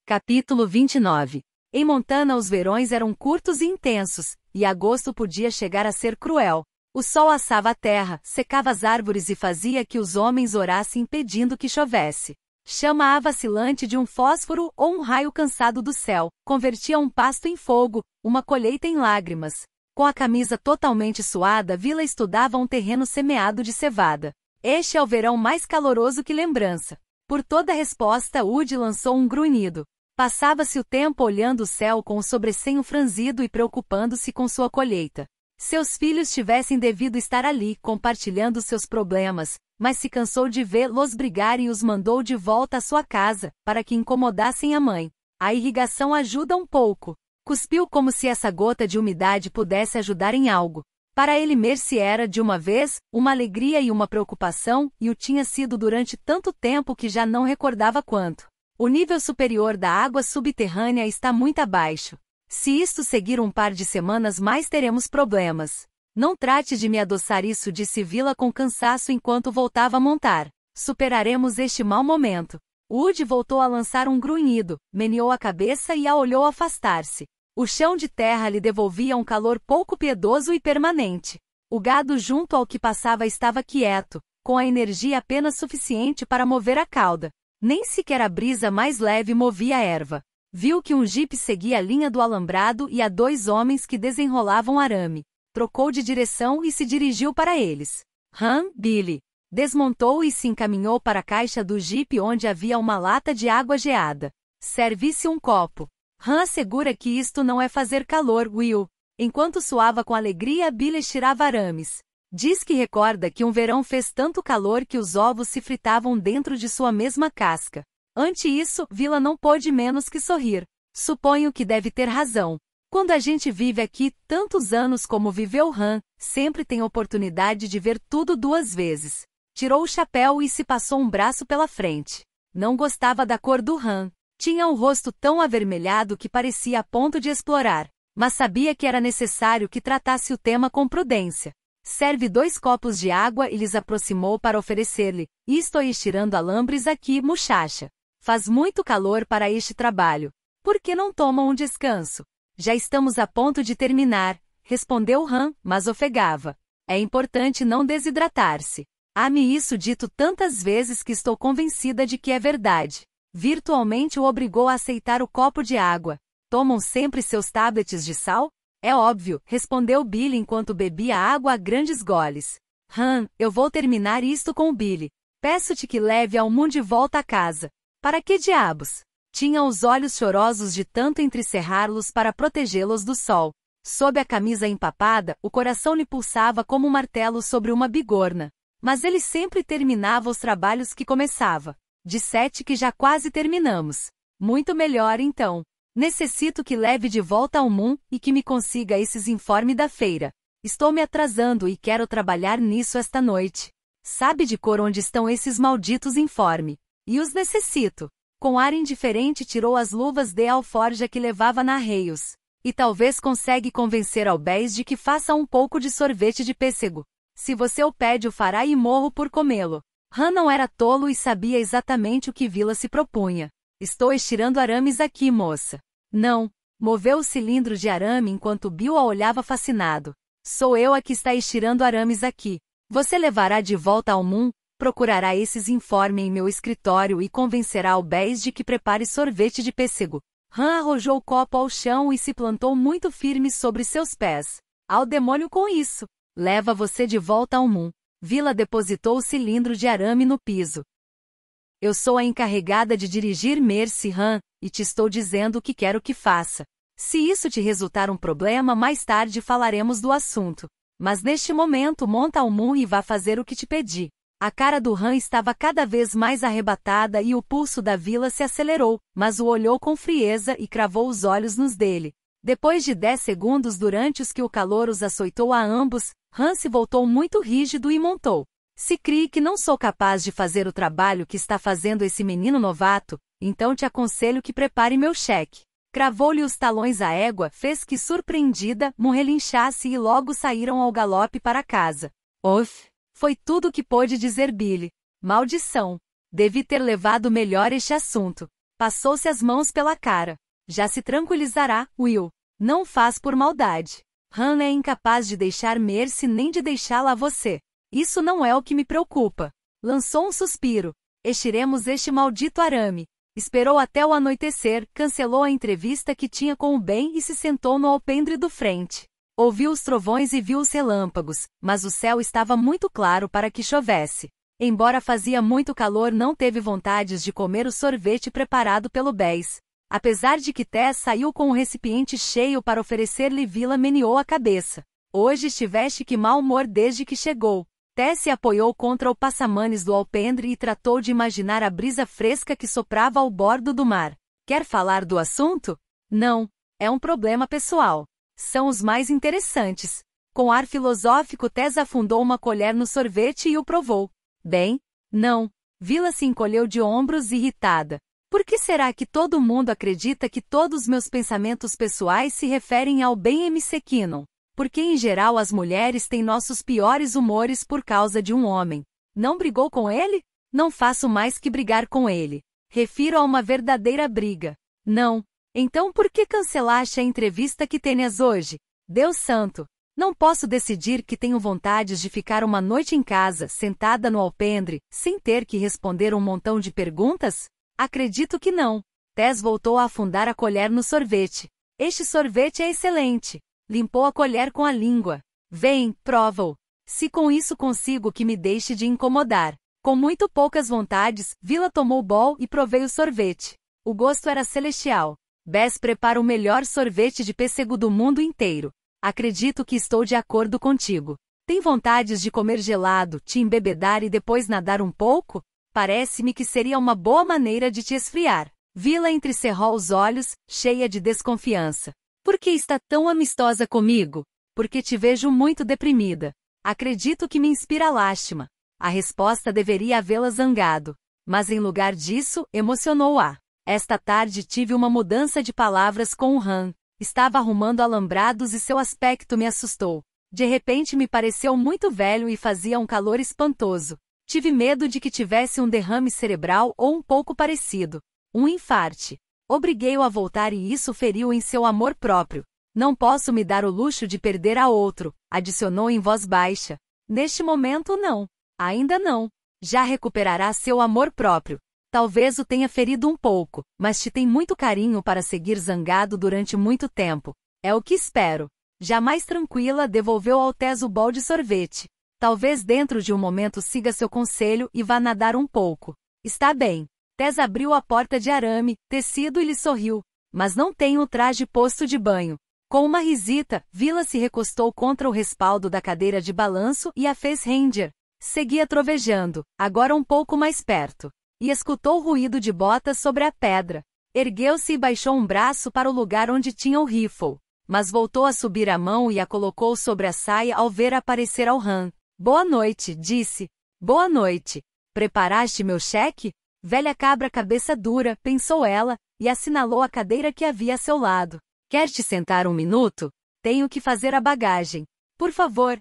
[SPEAKER 1] Capítulo 29. Em Montana os verões eram curtos e intensos, e agosto podia chegar a ser cruel. O sol assava a terra, secava as árvores e fazia que os homens orassem pedindo que chovesse. Chama a vacilante de um fósforo ou um raio cansado do céu, convertia um pasto em fogo, uma colheita em lágrimas. Com a camisa totalmente suada, Vila estudava um terreno semeado de cevada. Este é o verão mais caloroso que lembrança. Por toda resposta, Woody lançou um grunhido. Passava-se o tempo olhando o céu com o sobrecenho franzido e preocupando-se com sua colheita. Seus filhos tivessem devido estar ali, compartilhando seus problemas, mas se cansou de vê-los brigar e os mandou de volta à sua casa, para que incomodassem a mãe. A irrigação ajuda um pouco. Cuspiu como se essa gota de umidade pudesse ajudar em algo. Para ele Mercy era, de uma vez, uma alegria e uma preocupação, e o tinha sido durante tanto tempo que já não recordava quanto. O nível superior da água subterrânea está muito abaixo. Se isto seguir um par de semanas mais teremos problemas. Não trate de me adoçar isso, disse Vila com cansaço enquanto voltava a montar. Superaremos este mau momento. Wood voltou a lançar um grunhido, meneou a cabeça e a olhou afastar-se. O chão de terra lhe devolvia um calor pouco piedoso e permanente. O gado junto ao que passava estava quieto, com a energia apenas suficiente para mover a cauda. Nem sequer a brisa mais leve movia a erva. Viu que um jipe seguia a linha do alambrado e a 2 homens que desenrolavam arame. Trocou de direção e se dirigiu para eles. Billy. Desmontou e se encaminhou para a caixa do jipe onde havia uma lata de água geada. Serve-se um copo. Assegura que isto não é fazer calor, Will. Enquanto suava com alegria, Billy estirava arames. Diz que recorda que um verão fez tanto calor que os ovos se fritavam dentro de sua mesma casca. Ante isso, Vila não pôde menos que sorrir. Suponho que deve ter razão. Quando a gente vive aqui tantos anos como viveu sempre tem oportunidade de ver tudo 2 vezes. Tirou o chapéu e se passou um braço pela frente. Não gostava da cor do Tinha um rosto tão avermelhado que parecia a ponto de explorar, mas sabia que era necessário que tratasse o tema com prudência. Serve 2 copos de água e lhes aproximou para oferecer-lhe. Estou estirando alambres aqui, muchacha. Faz muito calor para este trabalho. Por que não tomam um descanso? Já estamos a ponto de terminar, respondeu mas ofegava. É importante não desidratar-se. Há-me isso dito tantas vezes que estou convencida de que é verdade. Virtualmente o obrigou a aceitar o copo de água. Tomam sempre seus tablets de sal? É óbvio, respondeu Billy enquanto bebia água a grandes goles. Eu vou terminar isto com o Billy. Peço-te que leve ao mundo de volta a casa. Para que diabos? Tinha os olhos chorosos de tanto entrecerrá-los para protegê-los do sol. Sob a camisa empapada, o coração lhe pulsava como um martelo sobre uma bigorna. Mas ele sempre terminava os trabalhos que começava. Dissete que já quase terminamos. Muito melhor então. Necessito que leve de volta ao Moon e que me consiga esses informes da feira. Estou me atrasando e quero trabalhar nisso esta noite. Sabe de cor onde estão esses malditos informes. E os necessito. Com ar indiferente tirou as luvas de alforja que levava na arreios. E talvez consegue convencer Albés de que faça um pouco de sorvete de pêssego. Se você o pede, o fará e morro por comê-lo. Não era tolo e sabia exatamente o que Vila se propunha. Estou estirando arames aqui, moça. Não. Moveu o cilindro de arame enquanto Bill a olhava fascinado. Sou eu a que está estirando arames aqui. Você levará de volta ao Moon, procurará esses informes em meu escritório e convencerá Albés de que prepare sorvete de pêssego. Arrojou o copo ao chão e se plantou muito firme sobre seus pés. Ao demônio com isso. Leva você de volta ao Moon. Vila depositou o cilindro de arame no piso. Eu sou a encarregada de dirigir Mercy, e te estou dizendo o que quero que faça. Se isso te resultar um problema, mais tarde falaremos do assunto. Mas neste momento monta ao Moon e vá fazer o que te pedi. A cara do estava cada vez mais arrebatada e o pulso da Vila se acelerou, mas o olhou com frieza e cravou os olhos nos dele. Depois de 10 segundos durante os que o calor os açoitou a ambos, se voltou muito rígido e montou. Se crie que não sou capaz de fazer o trabalho que está fazendo esse menino novato, então te aconselho que prepare meu cheque. Cravou-lhe os talões à égua, fez que surpreendida, relinchasse e logo saíram ao galope para casa. Foi tudo o que pôde dizer Billy. Maldição. Devi ter levado melhor este assunto. Passou-se as mãos pela cara. Já se tranquilizará, Will. Não faz por maldade. É incapaz de deixar Mercy nem de deixá-la a você. Isso não é o que me preocupa. Lançou um suspiro. Estiremos este maldito arame. Esperou até o anoitecer, cancelou a entrevista que tinha com o Ben e se sentou no alpendre do frente. Ouviu os trovões e viu os relâmpagos, mas o céu estava muito claro para que chovesse. Embora fazia muito calor, não teve vontades de comer o sorvete preparado pelo Bess. Apesar de que Tess saiu com um recipiente cheio para oferecer-lhe, Vila meneou a cabeça. Hoje estiveste que mau humor desde que chegou. Tess se apoiou contra o passamanes do alpendre e tratou de imaginar a brisa fresca que soprava ao bordo do mar. Quer falar do assunto? Não. É um problema pessoal. São os mais interessantes. Com ar filosófico, Tess afundou uma colher no sorvete e o provou. Bem, não. Vila se encolheu de ombros, irritada. Por que será que todo mundo acredita que todos meus pensamentos pessoais se referem ao bem MC Kinnon? Porque em geral as mulheres têm nossos piores humores por causa de um homem. Não brigou com ele? Não faço mais que brigar com ele. Refiro a uma verdadeira briga. Não. Então por que cancelaste a entrevista que tenhas hoje? Deus santo. Não posso decidir que tenho vontades de ficar uma noite em casa, sentada no alpendre, sem ter que responder um montão de perguntas? Acredito que não. Tess voltou a afundar a colher no sorvete. Este sorvete é excelente. Limpou a colher com a língua. Vem, prova-o. Se com isso consigo que me deixe de incomodar. Com muito poucas vontades, Vila tomou o bol e provei o sorvete. O gosto era celestial. Bess prepara o melhor sorvete de pêssego do mundo inteiro. Acredito que estou de acordo contigo. Tem vontades de comer gelado, te embebedar e depois nadar um pouco? Parece-me que seria uma boa maneira de te esfriar. Vila entrecerrou os olhos, cheia de desconfiança. Por que está tão amistosa comigo? Porque te vejo muito deprimida. Acredito que me inspira lástima. A resposta deveria havê-la zangado. Mas em lugar disso, emocionou-a. Esta tarde tive uma mudança de palavras com o Han. Estava arrumando alambrados e seu aspecto me assustou. De repente me pareceu muito velho e fazia um calor espantoso. Tive medo de que tivesse um derrame cerebral ou um pouco parecido. Um infarte. Obriguei-o a voltar e isso feriu em seu amor próprio. Não posso me dar o luxo de perder a outro, adicionou em voz baixa. Neste momento não. Ainda não. Já recuperará seu amor próprio. Talvez o tenha ferido um pouco, mas te tem muito carinho para seguir zangado durante muito tempo. É o que espero. Já mais tranquila, devolveu ao Tess o bol de sorvete. Talvez dentro de um momento siga seu conselho e vá nadar um pouco. Está bem. Tess abriu a porta de arame, tecido e lhe sorriu. Mas não tenho o traje posto de banho. Com uma risita, Vila se recostou contra o respaldo da cadeira de balanço e a fez render. Seguia trovejando, agora um pouco mais perto. E escutou o ruído de botas sobre a pedra. Ergueu-se e baixou um braço para o lugar onde tinha o rifle. Mas voltou a subir a mão e a colocou sobre a saia ao ver aparecer ao Han. Boa noite, disse. Boa noite. Preparaste meu cheque? Velha cabra cabeça dura, pensou ela, e assinalou a cadeira que havia a seu lado. Quer te sentar um minuto? Tenho que fazer a bagagem. Por favor.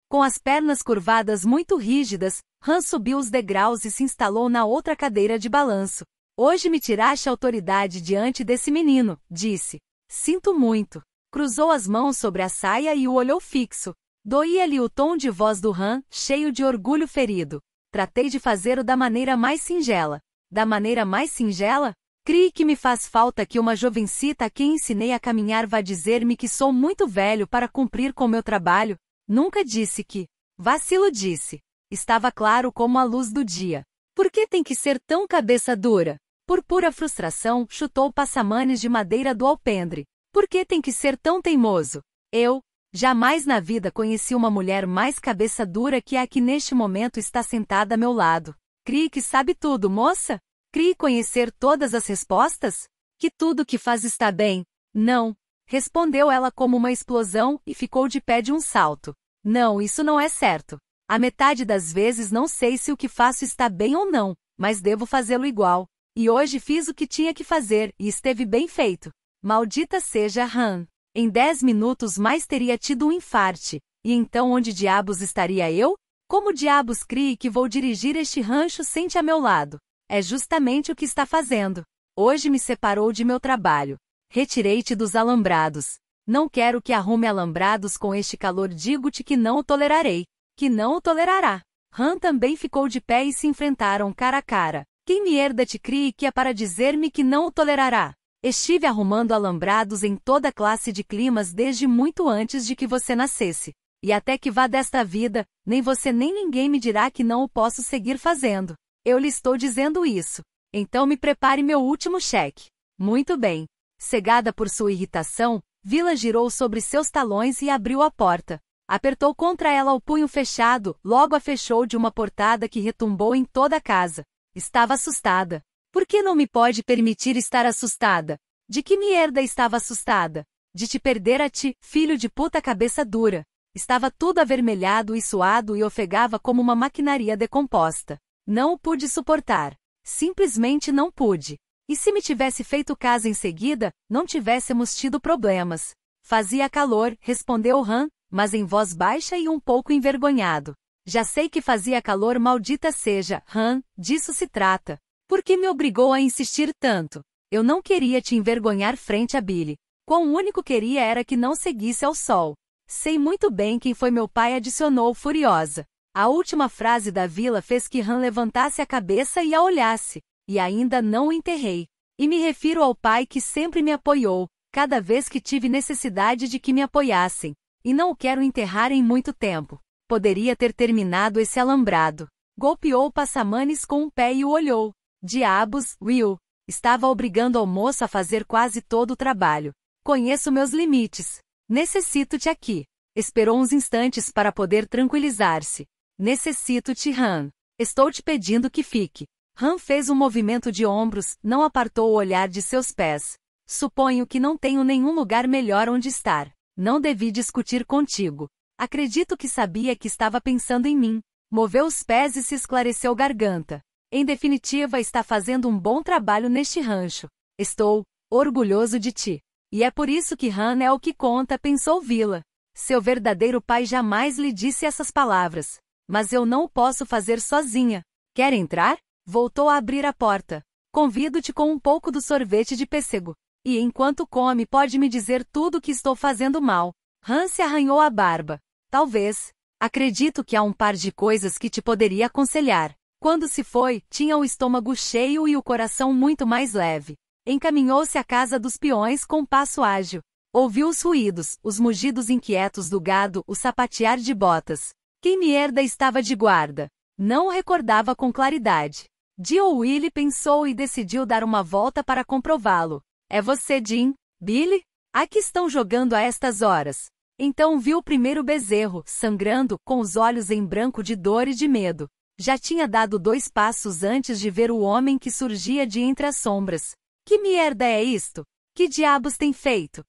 [SPEAKER 1] Com as pernas curvadas muito rígidas, Han subiu os degraus e se instalou na outra cadeira de balanço. Hoje me tiraste a autoridade diante desse menino, disse. Sinto muito. Cruzou as mãos sobre a saia e o olhou fixo. Doía-lhe o tom de voz do Han, cheio de orgulho ferido. Tratei de fazê-lo da maneira mais singela. Da maneira mais singela? Crie que me faz falta que uma jovencita a quem ensinei a caminhar vá dizer-me que sou muito velho para cumprir com meu trabalho. Nunca disse que. Vacilo disse. Estava claro como a luz do dia. Por que tem que ser tão cabeça dura? Por pura frustração, chutou o passamanes de madeira do alpendre. Por que tem que ser tão teimoso? Eu, jamais na vida conheci uma mulher mais cabeça dura que a que neste momento está sentada a meu lado. Crie que sabe tudo, moça? Crie conhecer todas as respostas? Que tudo que faz está bem? Não. Respondeu ela como uma explosão e ficou de pé de um salto. Não, isso não é certo. A metade das vezes não sei se o que faço está bem ou não, mas devo fazê-lo igual. E hoje fiz o que tinha que fazer e esteve bem feito. Maldita seja Han. Em 10 minutos mais teria tido um infarte. E então onde diabos estaria eu? Como diabos crie que vou dirigir este rancho sem te a meu lado? É justamente o que está fazendo. Hoje me separou de meu trabalho. Retirei-te dos alambrados. Não quero que arrume alambrados com este calor, digo-te que não o tolerarei. Que não o tolerará. Han também ficou de pé e se enfrentaram cara a cara. Quem me herda te crie que é para dizer-me que não o tolerará. Estive arrumando alambrados em toda classe de climas desde muito antes de que você nascesse. E até que vá desta vida, nem você nem ninguém me dirá que não o posso seguir fazendo. Eu lhe estou dizendo isso. Então me prepare meu último cheque. Muito bem. Cegada por sua irritação, Vila girou sobre seus talões e abriu a porta. Apertou contra ela o punho fechado, logo a fechou de uma portada que retumbou em toda a casa. Estava assustada. Por que não me pode permitir estar assustada? De que merda estava assustada? De te perder a ti, filho de puta cabeça dura. Estava tudo avermelhado e suado e ofegava como uma maquinaria decomposta. Não o pude suportar. Simplesmente não pude. E se me tivesse feito caso em seguida, não tivéssemos tido problemas. Fazia calor, respondeu Han, mas em voz baixa e um pouco envergonhado. Já sei que fazia calor, maldita seja, Han, disso se trata. Por que me obrigou a insistir tanto? Eu não queria te envergonhar frente a Billy. Quão único queria era que não seguisse ao sol. Sei muito bem quem foi meu pai, adicionou furiosa. A última frase da Vila fez que Han levantasse a cabeça e a olhasse. E ainda não o enterrei. E me refiro ao pai que sempre me apoiou, cada vez que tive necessidade de que me apoiassem. E não o quero enterrar em muito tempo. Poderia ter terminado esse alambrado. Golpeou o passamanes com um pé e o olhou. Diabos, Will. Estava obrigando ao moço a fazer quase todo o trabalho. Conheço meus limites. Necessito-te aqui. Esperou uns instantes para poder tranquilizar-se. Necessito-te, Han. Estou te pedindo que fique. Han fez um movimento de ombros, não apartou o olhar de seus pés. Suponho que não tenho nenhum lugar melhor onde estar. Não devi discutir contigo. Acredito que sabia que estava pensando em mim. Moveu os pés e se esclareceu garganta. Em definitiva, está fazendo um bom trabalho neste rancho. Estou orgulhoso de ti. E é por isso que Han é o que conta, pensou Vila. Seu verdadeiro pai jamais lhe disse essas palavras. Mas eu não o posso fazer sozinha. Quer entrar? Voltou a abrir a porta. Convido-te com um pouco do sorvete de pêssego. E enquanto come pode me dizer tudo o que estou fazendo mal. Han se arranhou a barba. Talvez. Acredito que há um par de coisas que te poderia aconselhar. Quando se foi, tinha o estômago cheio e o coração muito mais leve. Encaminhou-se à casa dos peões com passo ágil. Ouviu os ruídos, os mugidos inquietos do gado, o sapatear de botas. Quem merda estava de guarda? Não o recordava com claridade. Dio Willie pensou e decidiu dar uma volta para comprová-lo. É você, Jim? Billy? Aqui estão jogando a estas horas. Então viu o primeiro bezerro, sangrando, com os olhos em branco de dor e de medo. Já tinha dado 2 passos antes de ver o homem que surgia de entre as sombras. Que merda é isto? Que diabos tem feito?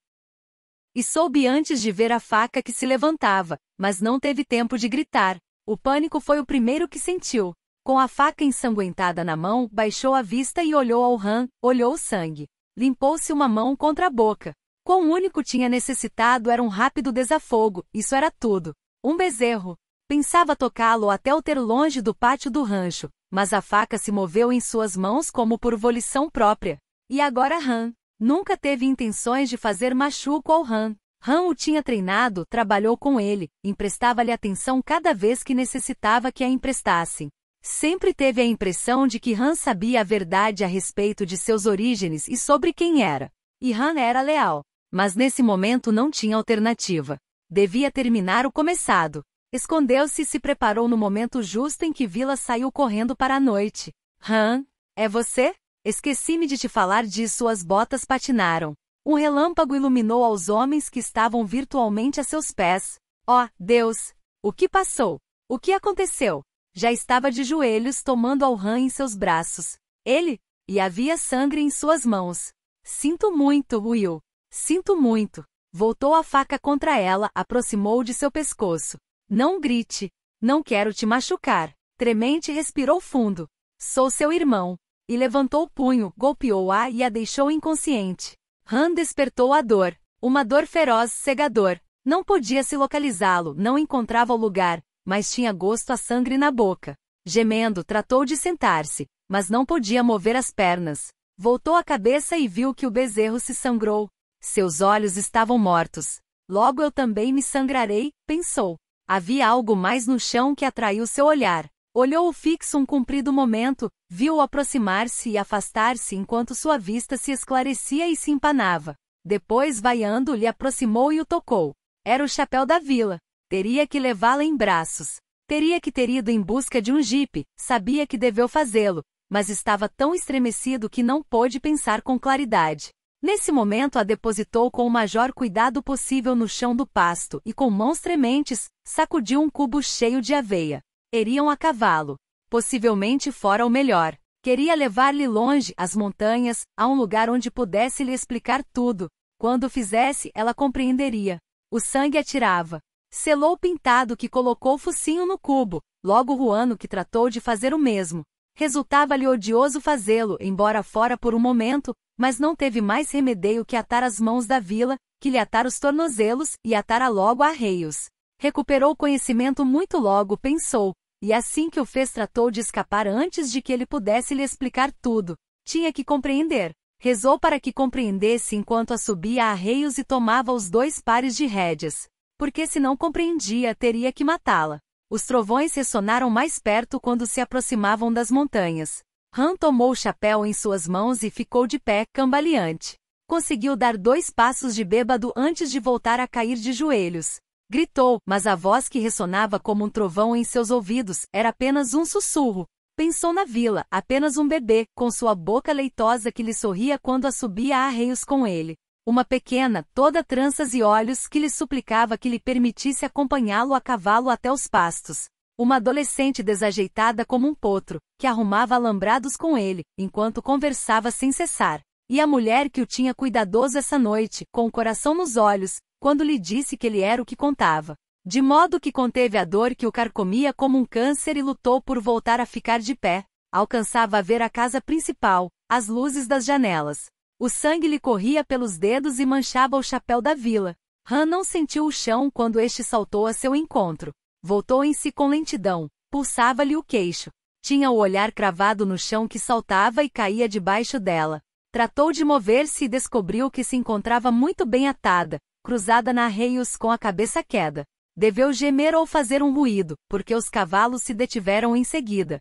[SPEAKER 1] E soube antes de ver a faca que se levantava, mas não teve tempo de gritar. O pânico foi o primeiro que sentiu. Com a faca ensanguentada na mão, baixou a vista e olhou ao Han, olhou o sangue. Limpou-se uma mão contra a boca. Quão único tinha necessitado era um rápido desafogo, isso era tudo. Um bezerro. Pensava tocá-lo até o ter longe do pátio do rancho, mas a faca se moveu em suas mãos como por volição própria. E agora Han nunca teve intenções de fazer machuco ao Han. Han o tinha treinado, trabalhou com ele, emprestava-lhe atenção cada vez que necessitava que a emprestassem. Sempre teve a impressão de que Han sabia a verdade a respeito de seus orígenes e sobre quem era. E Han era leal. Mas nesse momento não tinha alternativa. Devia terminar o começado. Escondeu-se e se preparou no momento justo em que Vila saiu correndo para a noite. Han, é você? Esqueci-me de te falar disso. Suas botas patinaram. Um relâmpago iluminou aos homens que estavam virtualmente a seus pés. Oh, Deus! O que passou? O que aconteceu? Já estava de joelhos tomando ao Han em seus braços. Ele? E havia sangue em suas mãos. Sinto muito, Will. Sinto muito. Voltou a faca contra ela, aproximou de seu pescoço. Não grite. Não quero te machucar. Tremente respirou fundo. Sou seu irmão. E levantou o punho, golpeou-a e a deixou inconsciente. Han despertou a dor. Uma dor feroz, cegador. Não podia se localizá-lo, não encontrava o lugar, mas tinha gosto a sangue na boca. Gemendo, tratou de sentar-se, mas não podia mover as pernas. Voltou a cabeça e viu que o bezerro se sangrou. Seus olhos estavam mortos. Logo eu também me sangrarei, pensou. Havia algo mais no chão que atraiu seu olhar. Olhou-o fixo um comprido momento, viu-o aproximar-se e afastar-se enquanto sua vista se esclarecia e se empanava. Depois, vaiando, lhe aproximou e o tocou. Era o chapéu da Vila. Teria que levá-la em braços. Teria que ter ido em busca de um jipe, sabia que deveu fazê-lo, mas estava tão estremecido que não pôde pensar com claridade. Nesse momento a depositou com o maior cuidado possível no chão do pasto e com mãos trementes, sacudiu um cubo cheio de aveia. Iriam a cavalo. Possivelmente fora o melhor. Queria levar-lhe longe, às montanhas, a um lugar onde pudesse lhe explicar tudo. Quando o fizesse, ela compreenderia. O sangue atirava. Selou o pintado que colocou o focinho no cubo, logo Ruano que tratou de fazer o mesmo. Resultava-lhe odioso fazê-lo, embora fora por um momento, mas não teve mais remedio que atar as mãos da vila, que lhe atar os tornozelos, e atara logo a arreios. Recuperou o conhecimento muito logo, pensou, e assim que o fez tratou de escapar antes de que ele pudesse lhe explicar tudo. Tinha que compreender. Rezou para que compreendesse enquanto a subia a arreios e tomava os 2 pares de rédeas. Porque se não compreendia, teria que matá-la. Os trovões ressonaram mais perto quando se aproximavam das montanhas. Han tomou o chapéu em suas mãos e ficou de pé, cambaleante. Conseguiu dar 2 passos de bêbado antes de voltar a cair de joelhos. Gritou, mas a voz que ressonava como um trovão em seus ouvidos era apenas um sussurro. Pensou na vila, apenas um bebê, com sua boca leitosa que lhe sorria quando a subia a arreios com ele. Uma pequena, toda tranças e olhos, que lhe suplicava que lhe permitisse acompanhá-lo a cavalo até os pastos. Uma adolescente desajeitada como um potro, que arrumava alambrados com ele, enquanto conversava sem cessar. E a mulher que o tinha cuidadoso essa noite, com o coração nos olhos, quando lhe disse que ele era o que contava. De modo que conteve a dor que o carcomia como um câncer e lutou por voltar a ficar de pé. Alcançava a ver a casa principal, as luzes das janelas. O sangue lhe corria pelos dedos e manchava o chapéu da vila. Han não sentiu o chão quando este saltou a seu encontro. Voltou em si com lentidão. Pulsava-lhe o queixo. Tinha o olhar cravado no chão que saltava e caía debaixo dela. Tratou de mover-se e descobriu que se encontrava muito bem atada, cruzada na arreios com a cabeça queda. Deveu gemer ou fazer um ruído, porque os cavalos se detiveram em seguida.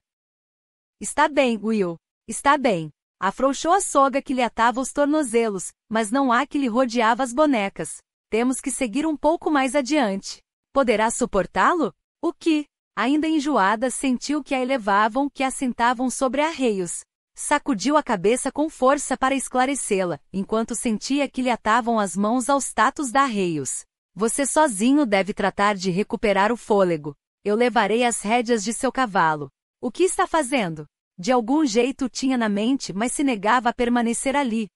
[SPEAKER 1] Está bem, Will. Está bem. Afrouxou a soga que lhe atava os tornozelos, mas não há que lhe rodeava as bonecas. Temos que seguir um pouco mais adiante. Poderá suportá-lo? O que? Ainda enjoada, sentiu que a elevavam, que a sentavam sobre arreios. Sacudiu a cabeça com força para esclarecê-la, enquanto sentia que lhe atavam as mãos aos tatos da arreios. Você sozinho deve tratar de recuperar o fôlego. Eu levarei as rédeas de seu cavalo. O que está fazendo? De algum jeito o tinha na mente, mas se negava a permanecer ali.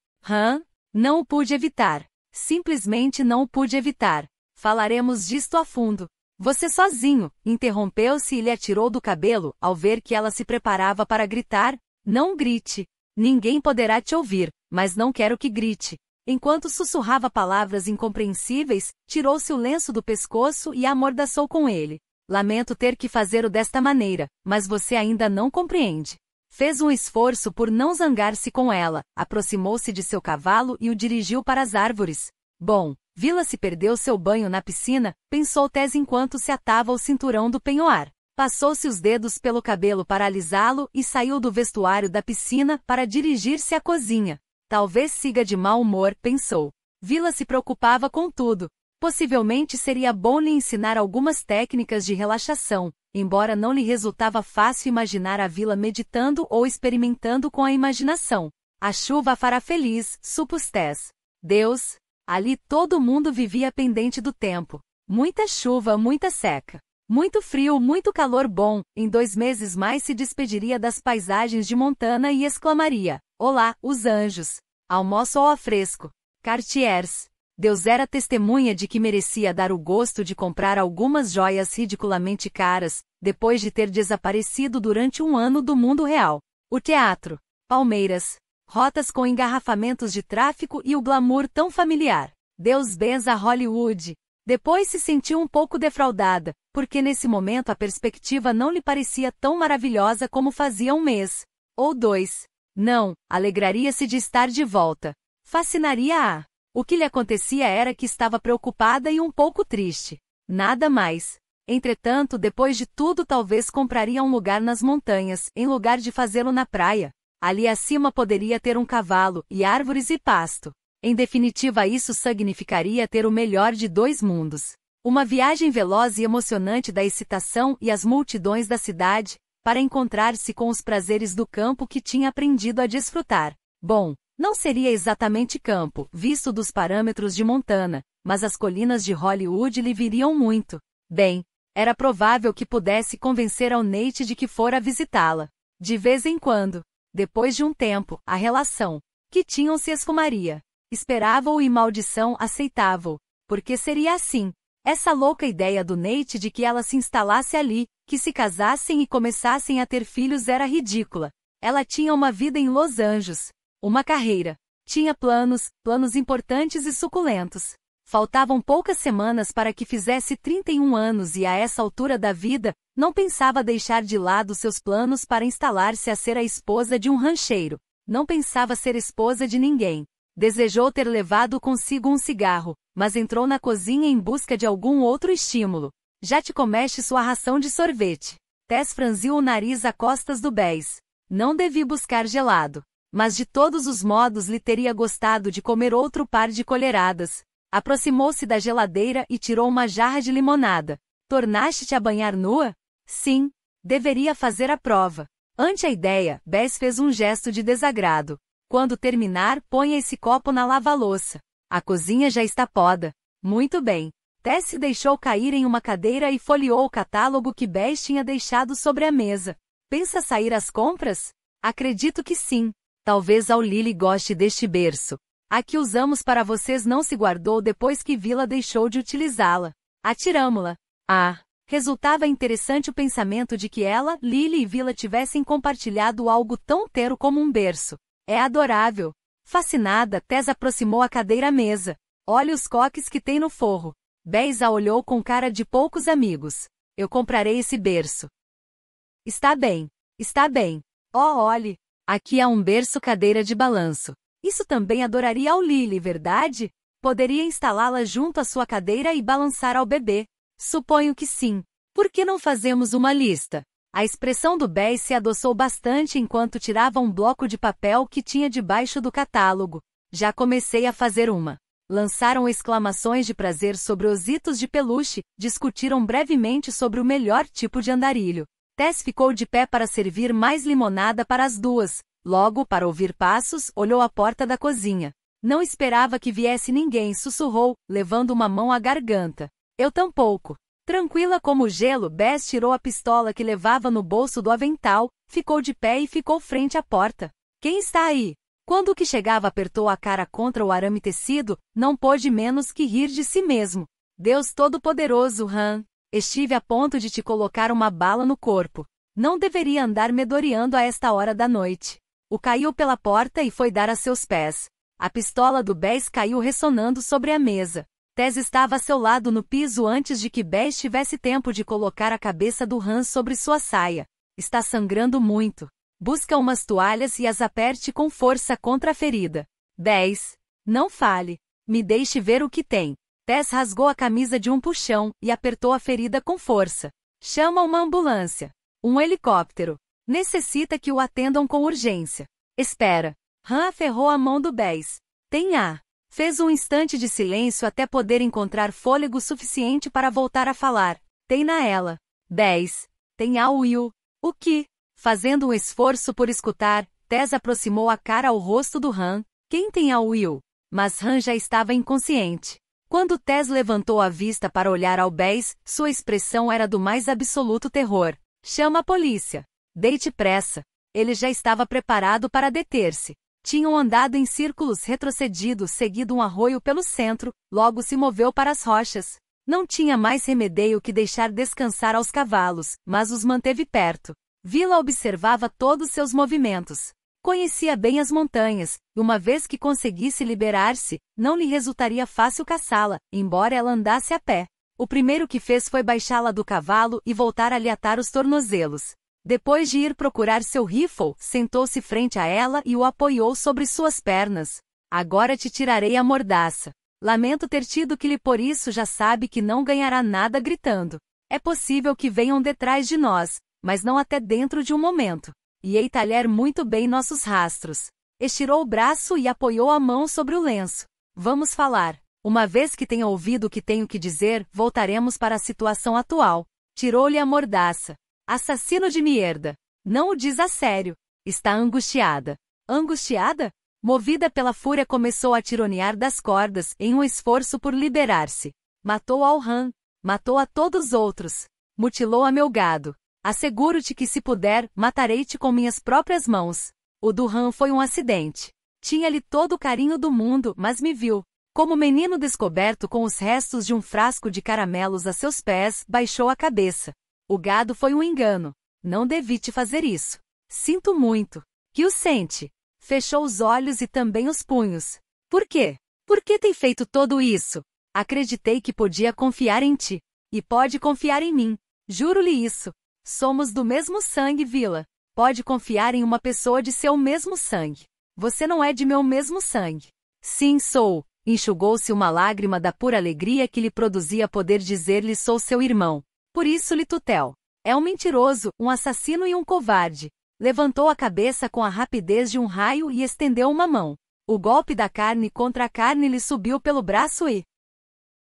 [SPEAKER 1] Não o pude evitar. Simplesmente não o pude evitar. Falaremos disto a fundo. Você sozinho, interrompeu-se e lhe atirou do cabelo, ao ver que ela se preparava para gritar. Não grite. Ninguém poderá te ouvir, mas não quero que grite. Enquanto sussurrava palavras incompreensíveis, tirou-se o lenço do pescoço e a amordaçou com ele. Lamento ter que fazê-lo desta maneira, mas você ainda não compreende. Fez um esforço por não zangar-se com ela, aproximou-se de seu cavalo e o dirigiu para as árvores. Bom, Vila se perdeu seu banho na piscina, pensou Tess enquanto se atava o cinturão do penhoar. Passou-se os dedos pelo cabelo para alisá-lo e saiu do vestuário da piscina para dirigir-se à cozinha. Talvez siga de mau humor, pensou. Vila se preocupava com tudo. Possivelmente seria bom lhe ensinar algumas técnicas de relaxação, embora não lhe resultava fácil imaginar a Vila meditando ou experimentando com a imaginação. A chuva a fará feliz, supôs Tess. Deus! Ali todo mundo vivia pendente do tempo. Muita chuva, muita seca. Muito frio, muito calor bom. Em 2 meses mais se despediria das paisagens de Montana e exclamaria: Olá, os anjos! Almoço ao fresco. Cartiers. Deus era testemunha de que merecia dar o gosto de comprar algumas joias ridiculamente caras, depois de ter desaparecido durante 1 ano do mundo real. O teatro. Palmeiras. Rotas com engarrafamentos de tráfico e o glamour tão familiar. Deus benza Hollywood. Depois se sentiu um pouco defraudada, porque nesse momento a perspectiva não lhe parecia tão maravilhosa como fazia 1 mês. Ou 2. Não, alegraria-se de estar de volta. Fascinaria-a. O que lhe acontecia era que estava preocupada e um pouco triste. Nada mais. Entretanto, depois de tudo talvez compraria um lugar nas montanhas, em lugar de fazê-lo na praia. Ali acima poderia ter um cavalo, e árvores e pasto. Em definitiva, isso significaria ter o melhor de 2 mundos. Uma viagem veloz e emocionante da excitação e as multidões da cidade, para encontrar-se com os prazeres do campo que tinha aprendido a desfrutar. Bom, não seria exatamente campo, visto dos parâmetros de Montana, mas as colinas de Hollywood lhe viriam muito bem. Era provável que pudesse convencer ao Nate de que fora visitá-la. De vez em quando. Depois de um tempo, a relação que tinham se esfumaria. Esperava-o e maldição aceitava-o. Porque seria assim. Essa louca ideia do Nate de que ela se instalasse ali, que se casassem e começassem a ter filhos era ridícula. Ela tinha uma vida em Los Angeles. Uma carreira. Tinha planos importantes e suculentos. Faltavam poucas semanas para que fizesse 31 anos e a essa altura da vida, não pensava deixar de lado seus planos para instalar-se a ser a esposa de um rancheiro. Não pensava ser esposa de ninguém. Desejou ter levado consigo um cigarro, mas entrou na cozinha em busca de algum outro estímulo. Já te comeste sua ração de sorvete. Tess franziu o nariz a costas do Bess. Não devi buscar gelado. Mas de todos os modos lhe teria gostado de comer outro par de colheradas. Aproximou-se da geladeira e tirou uma jarra de limonada. Tornaste-te a banhar nua? Sim. Deveria fazer a prova. Ante a ideia, Bess fez um gesto de desagrado. Quando terminar, ponha esse copo na lava-louça. A cozinha já está poda. Muito bem. Tess se deixou cair em uma cadeira e folheou o catálogo que Bess tinha deixado sobre a mesa. Pensa sair às compras? Acredito que sim. Talvez ao Lily goste deste berço. A que usamos para vocês não se guardou depois que Vila deixou de utilizá-la. Atiramo-la. Ah! Resultava interessante o pensamento de que ela, Lily e Vila tivessem compartilhado algo tão inteiro como um berço. É adorável. Fascinada, Tess aproximou a cadeira à mesa. Olhe os coques que tem no forro. Bess a olhou com cara de poucos amigos. Eu comprarei esse berço. Está bem. Está bem. Oh, olhe. Aqui há um berço cadeira de balanço. Isso também adoraria ao Lily, verdade? Poderia instalá-la junto à sua cadeira e balançar ao bebê. Suponho que sim. Por que não fazemos uma lista? A expressão do Bess se adoçou bastante enquanto tirava um bloco de papel que tinha debaixo do catálogo. Já comecei a fazer uma. Lançaram exclamações de prazer sobre ositos de peluche, discutiram brevemente sobre o melhor tipo de andarilho. Tess ficou de pé para servir mais limonada para as duas. Logo, para ouvir passos, olhou a porta da cozinha. Não esperava que viesse ninguém, sussurrou, levando uma mão à garganta. Eu tampouco. Tranquila como o gelo, Bess tirou a pistola que levava no bolso do avental, ficou de pé e ficou frente à porta. Quem está aí? Quando o que chegava apertou a cara contra o arame tecido, não pôde menos que rir de si mesmo. Deus Todo-Poderoso, Han. Estive a ponto de te colocar uma bala no corpo. Não deveria andar medoreando a esta hora da noite. O caiu pela porta e foi dar a seus pés. A pistola do Bess caiu ressonando sobre a mesa. Tess estava a seu lado no piso antes de que Bess tivesse tempo de colocar a cabeça do Han sobre sua saia. Está sangrando muito. Busca umas toalhas e as aperte com força contra a ferida. Bess, não fale. Me deixe ver o que tem. Tess rasgou a camisa de um puxão e apertou a ferida com força. Chama uma ambulância. Um helicóptero. Necessita que o atendam com urgência. Espera. Han aferrou a mão do Bess. Tem ar. Fez um instante de silêncio até poder encontrar fôlego suficiente para voltar a falar. Tem na ela. Bess. Tem a Will. O que? Fazendo um esforço por escutar, Tess aproximou a cara ao rosto do Han. Quem tem a Will? Mas Han já estava inconsciente. Quando Tess levantou a vista para olhar ao Bess, sua expressão era do mais absoluto terror. Chama a polícia. Deite pressa. Ele já estava preparado para deter-se. Tinham andado em círculos retrocedidos seguido um arroio pelo centro, logo se moveu para as rochas. Não tinha mais remedio que deixar descansar aos cavalos, mas os manteve perto. Vila observava todos seus movimentos. Conhecia bem as montanhas, e uma vez que conseguisse liberar-se, não lhe resultaria fácil caçá-la, embora ela andasse a pé. O primeiro que fez foi baixá-la do cavalo e voltar a lhe atar os tornozelos. Depois de ir procurar seu rifle, sentou-se frente a ela e o apoiou sobre suas pernas. Agora te tirarei a mordaça. Lamento ter tido que lhe por isso já sabe que não ganhará nada gritando. É possível que venham detrás de nós, mas não até dentro de um momento. E hei talher muito bem nossos rastros. Estirou o braço e apoiou a mão sobre o lenço. Vamos falar. Uma vez que tenha ouvido o que tenho que dizer, voltaremos para a situação atual. Tirou-lhe a mordaça. Assassino de Mierda. Não o diz a sério. Está angustiada. Angustiada? Movida pela fúria, começou a tironear das cordas, em um esforço por liberar-se. Matou Alhan. Matou a todos os outros. Mutilou a meu gado. Asseguro-te que, se puder, matarei-te com minhas próprias mãos. O Duhan foi um acidente. Tinha-lhe todo o carinho do mundo, mas me viu. Como menino descoberto com os restos de um frasco de caramelos a seus pés, baixou a cabeça. O gado foi um engano. Não devi te fazer isso. Sinto muito. Que o sente? Fechou os olhos e também os punhos. Por quê? Por que tem feito tudo isso? Acreditei que podia confiar em ti. E pode confiar em mim. Juro-lhe isso. Somos do mesmo sangue, Vila. Pode confiar em uma pessoa de seu mesmo sangue. Você não é de meu mesmo sangue. Sim, sou. Enxugou-se uma lágrima da pura alegria que lhe produzia poder dizer-lhe: sou seu irmão. Por isso lhe tutel. É um mentiroso, um assassino e um covarde. Levantou a cabeça com a rapidez de um raio e estendeu uma mão. O golpe da carne contra a carne lhe subiu pelo braço e...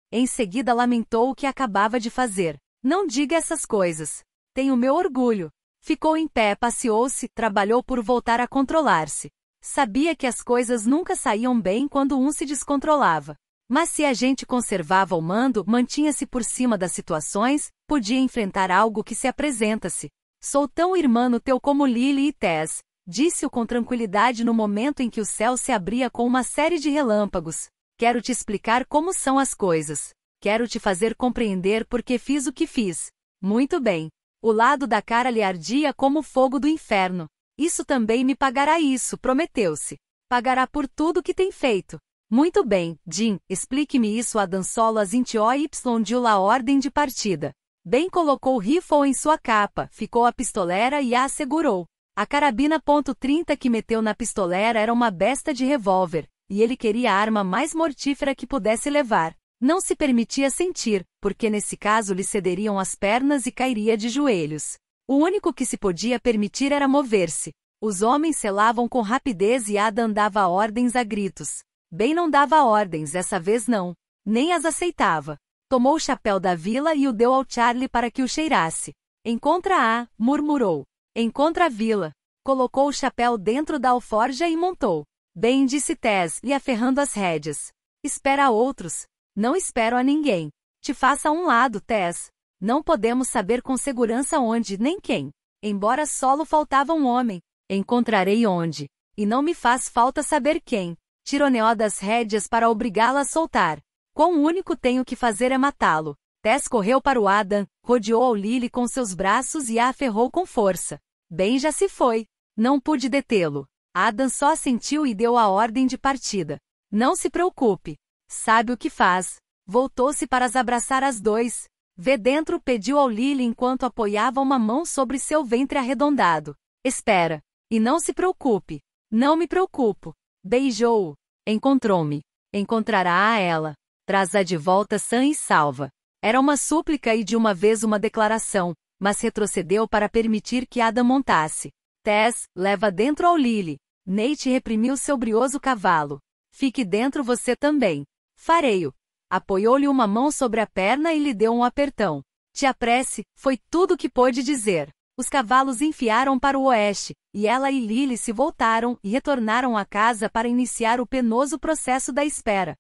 [SPEAKER 1] Em seguida lamentou o que acabava de fazer. Não diga essas coisas. Tenho meu orgulho. Ficou em pé, passeou-se, trabalhou por voltar a controlar-se. Sabia que as coisas nunca saíam bem quando um se descontrolava. Mas se a gente conservava o mando, mantinha-se por cima das situações, podia enfrentar algo que se apresentasse. Sou tão irmão teu como Lily e Tess, disse-o com tranquilidade no momento em que o céu se abria com uma série de relâmpagos. Quero te explicar como são as coisas. Quero te fazer compreender por que fiz o que fiz. Muito bem. O lado da cara lhe ardia como o fogo do inferno. Isso também me pagará, isso, prometeu-se. Pagará por tudo que tem feito. Muito bem, Jim, explique-me isso. Adam Solas Y deu a ordem de partida. Bem, colocou o rifle em sua capa, ficou a pistolera e a assegurou. A carabina .30 que meteu na pistolera era uma besta de revólver, e ele queria a arma mais mortífera que pudesse levar. Não se permitia sentir, porque nesse caso lhe cederiam as pernas e cairia de joelhos. O único que se podia permitir era mover-se. Os homens selavam com rapidez e Adam dava ordens a gritos. Bem, não dava ordens, essa vez não. Nem as aceitava. Tomou o chapéu da Vila e o deu ao Charlie para que o cheirasse. Encontra-a, murmurou. Encontra a Vila. Colocou o chapéu dentro da alforja e montou. Bem, disse Tess, lhe aferrando as rédeas. Espera a outros. Não espero a ninguém. Te faça a um lado, Tess. Não podemos saber com segurança onde nem quem. Embora solo faltava um homem. Encontrarei onde. E não me faz falta saber quem. Tironeou das rédeas para obrigá-la a soltar. Quão único tenho que fazer é matá-lo. Tess correu para o Adam, rodeou ao Lily com seus braços e a aferrou com força. Bem, já se foi. Não pude detê-lo. Adam só assentiu e deu a ordem de partida. Não se preocupe. Sabe o que faz. Voltou-se para as abraçar as dois. Vê dentro, pediu ao Lily enquanto apoiava uma mão sobre seu ventre arredondado. Espera. E não se preocupe. Não me preocupo. Beijou-o. Encontrou-me. Encontrará a ela. Traz-a de volta sã e salva. Era uma súplica e de uma vez uma declaração, mas retrocedeu para permitir que Adam montasse. Tess, leva dentro ao Lily. Nate reprimiu seu brioso cavalo. Fique dentro você também. Farei-o. Apoiou-lhe uma mão sobre a perna e lhe deu um apertão. Te apresse, foi tudo o que pôde dizer. Os cavalos enfiaram para o oeste, e ela e Lily se voltaram e retornaram à casa para iniciar o penoso processo da espera.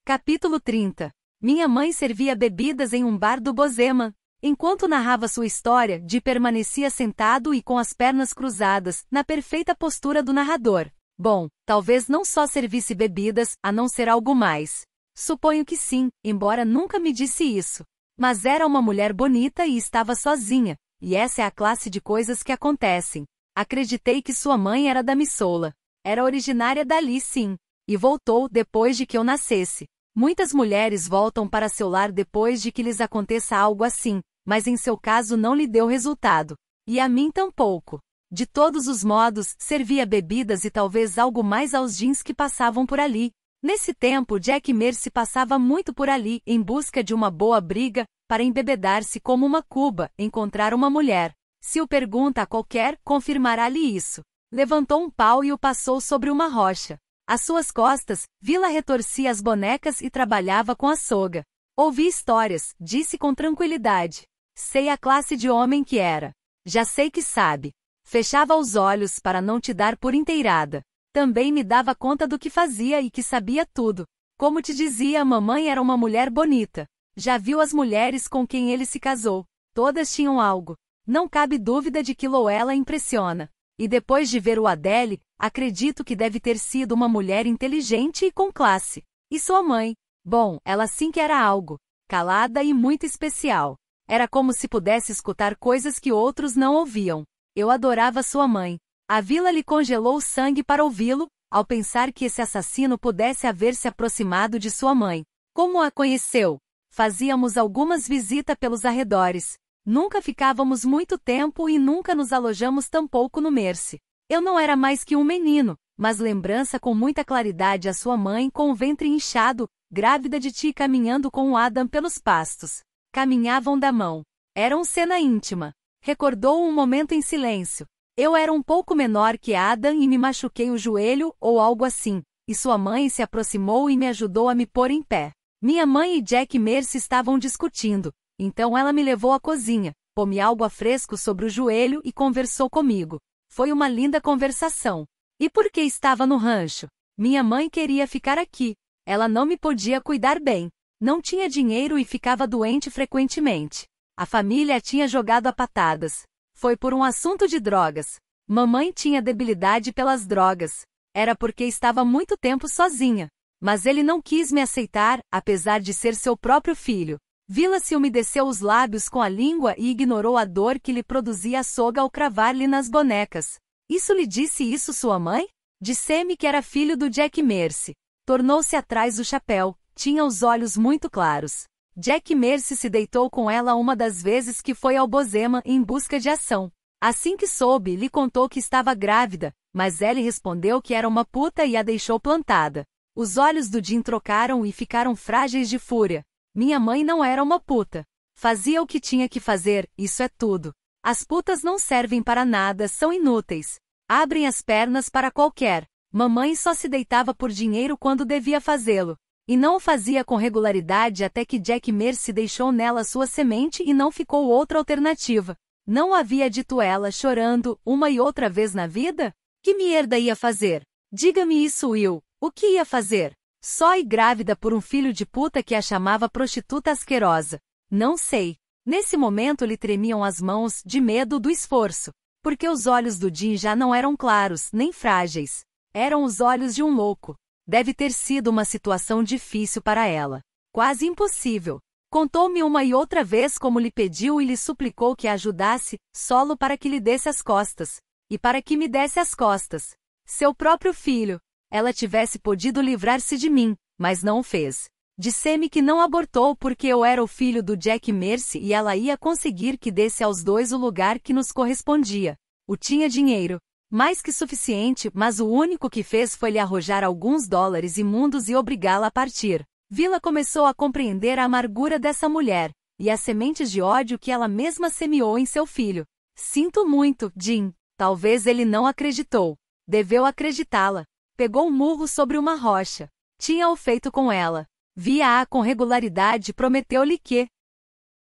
[SPEAKER 1] Capítulo 30. Minha mãe servia bebidas em um bar do Bozeman. Enquanto narrava sua história, Dee permanecia sentado e com as pernas cruzadas, na perfeita postura do narrador. Bom, talvez não só servisse bebidas, a não ser algo mais. Suponho que sim, embora nunca me disse isso. Mas era uma mulher bonita e estava sozinha, e essa é a classe de coisas que acontecem. Acreditei que sua mãe era da Missoula. Era originária dali, sim. E voltou depois de que eu nascesse. Muitas mulheres voltam para seu lar depois de que lhes aconteça algo assim, mas em seu caso não lhe deu resultado. E a mim tampouco. De todos os modos, servia bebidas e talvez algo mais aos jeans que passavam por ali. Nesse tempo, Jack Mercy passava muito por ali, em busca de uma boa briga, para embebedar-se como uma cuba, encontrar uma mulher. Se o pergunta a qualquer, confirmará-lhe isso. Levantou um pau e o passou sobre uma rocha. Às suas costas, Vila retorcia as bonecas e trabalhava com a soga. Ouvi histórias, disse com tranquilidade. Sei a classe de homem que era. Já sei que sabe. Fechava os olhos para não te dar por inteirada. Também me dava conta do que fazia e que sabia tudo. Como te dizia, a mamãe era uma mulher bonita. Já viu as mulheres com quem ele se casou. Todas tinham algo. Não cabe dúvida de que Louela impressiona. E depois de ver o Adele, acredito que deve ter sido uma mulher inteligente e com classe. E sua mãe? Bom, ela sim que era algo. Calada e muito especial. Era como se pudesse escutar coisas que outros não ouviam. Eu adorava sua mãe. A Vila lhe congelou o sangue para ouvi-lo, ao pensar que esse assassino pudesse haver se aproximado de sua mãe. Como a conheceu? Fazíamos algumas visitas pelos arredores. Nunca ficávamos muito tempo e nunca nos alojamos tampouco no Mercy. Eu não era mais que um menino, mas lembrança com muita claridade a sua mãe com o ventre inchado, grávida de ti caminhando com o Adam pelos pastos. Caminhavam da mão. Era cena íntima. Recordou um momento em silêncio. Eu era um pouco menor que Adam e me machuquei o joelho ou algo assim, e sua mãe se aproximou e me ajudou a me pôr em pé. Minha mãe e Jack Mercy estavam discutindo. Então ela me levou à cozinha, pôs-me algo a fresco sobre o joelho e conversou comigo. Foi uma linda conversação. E por que estava no rancho? Minha mãe queria ficar aqui. Ela não me podia cuidar bem. Não tinha dinheiro e ficava doente frequentemente. A família tinha jogado a patadas. Foi por um assunto de drogas. Mamãe tinha debilidade pelas drogas. Era porque estava muito tempo sozinha. Mas ele não quis me aceitar, apesar de ser seu próprio filho. Vila se umedeceu os lábios com a língua e ignorou a dor que lhe produzia a soga ao cravar-lhe nas bonecas. Isso lhe disse isso sua mãe? Disse-me que era filho do Jack Mercy. Tornou-se atrás do chapéu, tinha os olhos muito claros. Jack Mercy se deitou com ela uma das vezes que foi ao Bozema em busca de ação. Assim que soube, lhe contou que estava grávida, mas ela respondeu que era uma puta e a deixou plantada. Os olhos do Jim trocaram e ficaram frágeis de fúria. Minha mãe não era uma puta. Fazia o que tinha que fazer, isso é tudo. As putas não servem para nada, são inúteis. Abrem as pernas para qualquer. Mamãe só se deitava por dinheiro quando devia fazê-lo. E não o fazia com regularidade até que Jack Mercy deixou nela sua semente e não ficou outra alternativa. Não o havia dito ela, chorando, uma e outra vez na vida? Que merda ia fazer? Diga-me isso, Will. O que ia fazer? Só e grávida por um filho de puta que a chamava prostituta asquerosa. Não sei. Nesse momento lhe tremiam as mãos, de medo do esforço. Porque os olhos do Jim já não eram claros, nem frágeis. Eram os olhos de um louco. Deve ter sido uma situação difícil para ela. Quase impossível. Contou-me uma e outra vez como lhe pediu e lhe suplicou que a ajudasse, solo para que lhe desse as costas. E para que me desse as costas. Seu próprio filho. Ela tivesse podido livrar-se de mim, mas não o fez. Disse-me que não abortou porque eu era o filho do Jack Mercy e ela ia conseguir que desse aos dois o lugar que nos correspondia. O tinha dinheiro. Mais que suficiente, mas o único que fez foi lhe arrojar alguns dólares imundos e obrigá-la a partir. Vila começou a compreender a amargura dessa mulher, e as sementes de ódio que ela mesma semeou em seu filho. Sinto muito, Jim. Talvez ele não acreditou. Deveu acreditá-la. Pegou um murro sobre uma rocha. Tinha-o feito com ela. Via-a com regularidade e prometeu-lhe que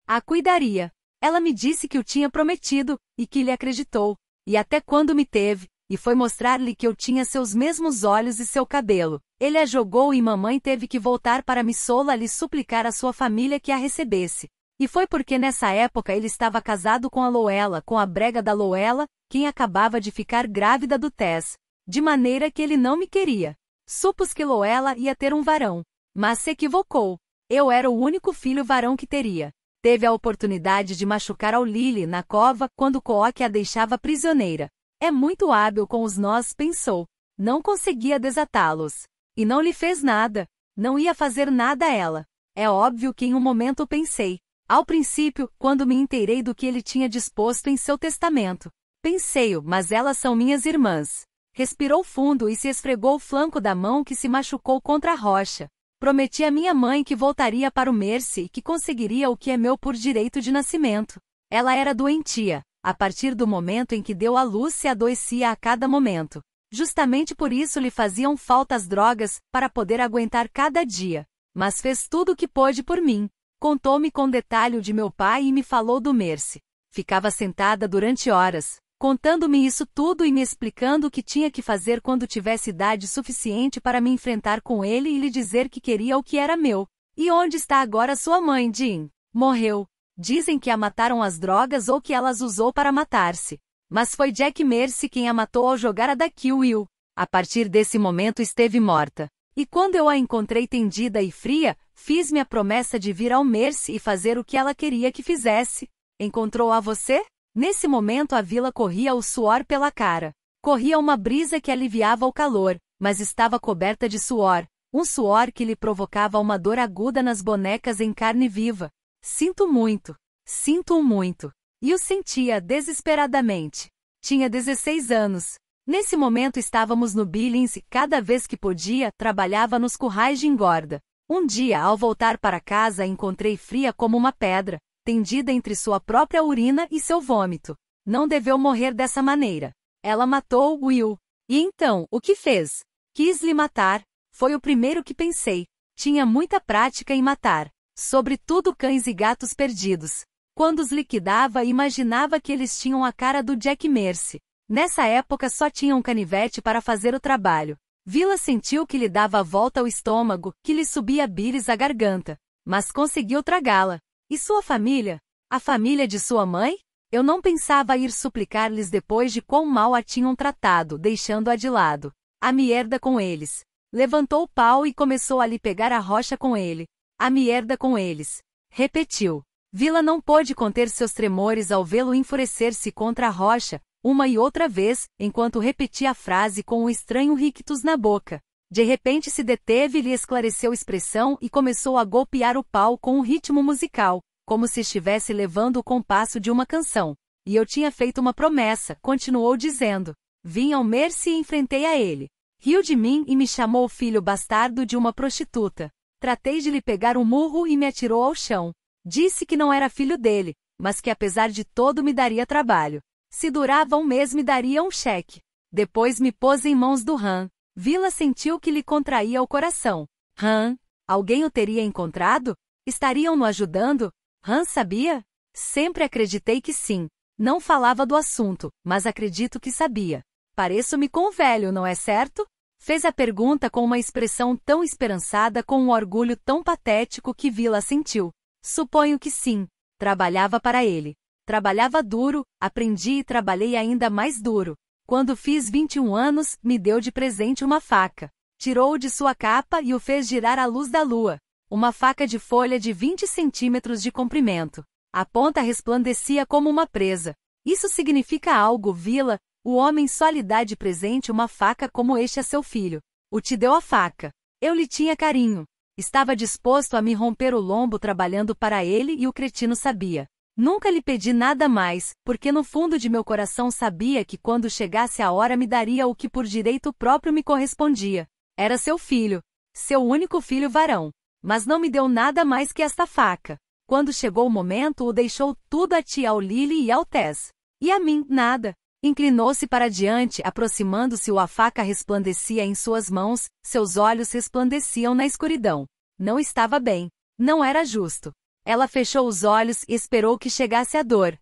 [SPEAKER 1] a cuidaria. Ela me disse que o tinha prometido, e que lhe acreditou. E até quando me teve, e foi mostrar-lhe que eu tinha seus mesmos olhos e seu cabelo. Ele a jogou e mamãe teve que voltar para Missoula lhe suplicar à sua família que a recebesse. E foi porque nessa época ele estava casado com a Louela, com a brega da Louela, quem acabava de ficar grávida do Tess. De maneira que ele não me queria. Supus que Louela ia ter um varão. Mas se equivocou. Eu era o único filho varão que teria. Teve a oportunidade de machucar ao Lily na cova quando Cook a deixava prisioneira. É muito hábil com os nós, pensou. Não conseguia desatá-los. E não lhe fez nada. Não ia fazer nada a ela. É óbvio que em um momento pensei. Ao princípio, quando me inteirei do que ele tinha disposto em seu testamento. Pensei-o, mas elas são minhas irmãs. Respirou fundo e se esfregou o flanco da mão que se machucou contra a rocha. Prometi à minha mãe que voltaria para o Mercy e que conseguiria o que é meu por direito de nascimento. Ela era doentia. A partir do momento em que deu à luz se adoecia a cada momento. Justamente por isso lhe faziam falta as drogas, para poder aguentar cada dia. Mas fez tudo o que pôde por mim. Contou-me com detalhe de meu pai e me falou do Mercy. Ficava sentada durante horas, contando-me isso tudo e me explicando o que tinha que fazer quando tivesse idade suficiente para me enfrentar com ele e lhe dizer que queria o que era meu. E onde está agora sua mãe, Jean? Morreu. Dizem que a mataram às drogas ou que ela as usou para matar-se. Mas foi Jack Mercy quem a matou ao jogar a da Kill Will. A partir desse momento esteve morta. E quando eu a encontrei tendida e fria, fiz-me a promessa de vir ao Mercy e fazer o que ela queria que fizesse. Encontrou-a você? Nesse momento a vila corria o suor pela cara. Corria uma brisa que aliviava o calor, mas estava coberta de suor. Um suor que lhe provocava uma dor aguda nas bonecas em carne viva. Sinto muito. Sinto muito. E o sentia desesperadamente. Tinha 16 anos. Nesse momento estávamos no Billings e, cada vez que podia, trabalhava nos currais de engorda. Um dia, ao voltar para casa, encontrei fria como uma pedra, tendida entre sua própria urina e seu vômito. Não deveu morrer dessa maneira. Ela matou Will. E então, o que fez? Quis lhe matar. Foi o primeiro que pensei. Tinha muita prática em matar. Sobretudo cães e gatos perdidos. Quando os liquidava, imaginava que eles tinham a cara do Jack Mercy. Nessa época só tinha um canivete para fazer o trabalho. Vila sentiu que lhe dava a volta ao estômago, que lhe subia bílis à garganta. Mas conseguiu tragá-la. E sua família? A família de sua mãe? Eu não pensava ir suplicar-lhes depois de quão mal a tinham tratado, deixando-a de lado. A mierda com eles. Levantou o pau e começou a lhe pegar a rocha com ele. A mierda com eles. Repetiu. Vila não pôde conter seus tremores ao vê-lo enfurecer-se contra a rocha, uma e outra vez, enquanto repetia a frase com um estranho rictus na boca. De repente se deteve e lhe esclareceu a expressão e começou a golpear o pau com um ritmo musical, como se estivesse levando o compasso de uma canção. E eu tinha feito uma promessa, continuou dizendo. Vim ao Mercy e enfrentei a ele. Riu de mim e me chamou filho bastardo de uma prostituta. Tratei de lhe pegar um murro e me atirou ao chão. Disse que não era filho dele, mas que apesar de todo me daria trabalho. Se durava um mês me daria um cheque. Depois me pôs em mãos do Han. Vila sentiu que lhe contraía o coração. Han? Alguém o teria encontrado? Estariam-no ajudando? Han sabia? Sempre acreditei que sim. Não falava do assunto, mas acredito que sabia. Pareço-me com o velho, não é certo? Fez a pergunta com uma expressão tão esperançada, com um orgulho tão patético que Vila sentiu. Suponho que sim. Trabalhava para ele. Trabalhava duro, aprendi e trabalhei ainda mais duro. Quando fiz 21 anos, me deu de presente uma faca. Tirou-o de sua capa e o fez girar à luz da lua. Uma faca de folha de 20 centímetros de comprimento. A ponta resplandecia como uma presa. Isso significa algo, Vila. O homem só lhe dá de presente uma faca como este a seu filho. O te deu a faca. Eu lhe tinha carinho. Estava disposto a me romper o lombo trabalhando para ele e o cretino sabia. Nunca lhe pedi nada mais, porque no fundo de meu coração sabia que quando chegasse a hora me daria o que por direito próprio me correspondia. Era seu filho. Seu único filho varão. Mas não me deu nada mais que esta faca. Quando chegou o momento, o deixou tudo a ti, ao Lily e ao Tess. E a mim, nada. Inclinou-se para diante, aproximando-se, a faca resplandecia em suas mãos, seus olhos resplandeciam na escuridão. Não estava bem. Não era justo. Ela fechou os olhos e esperou que chegasse a dor.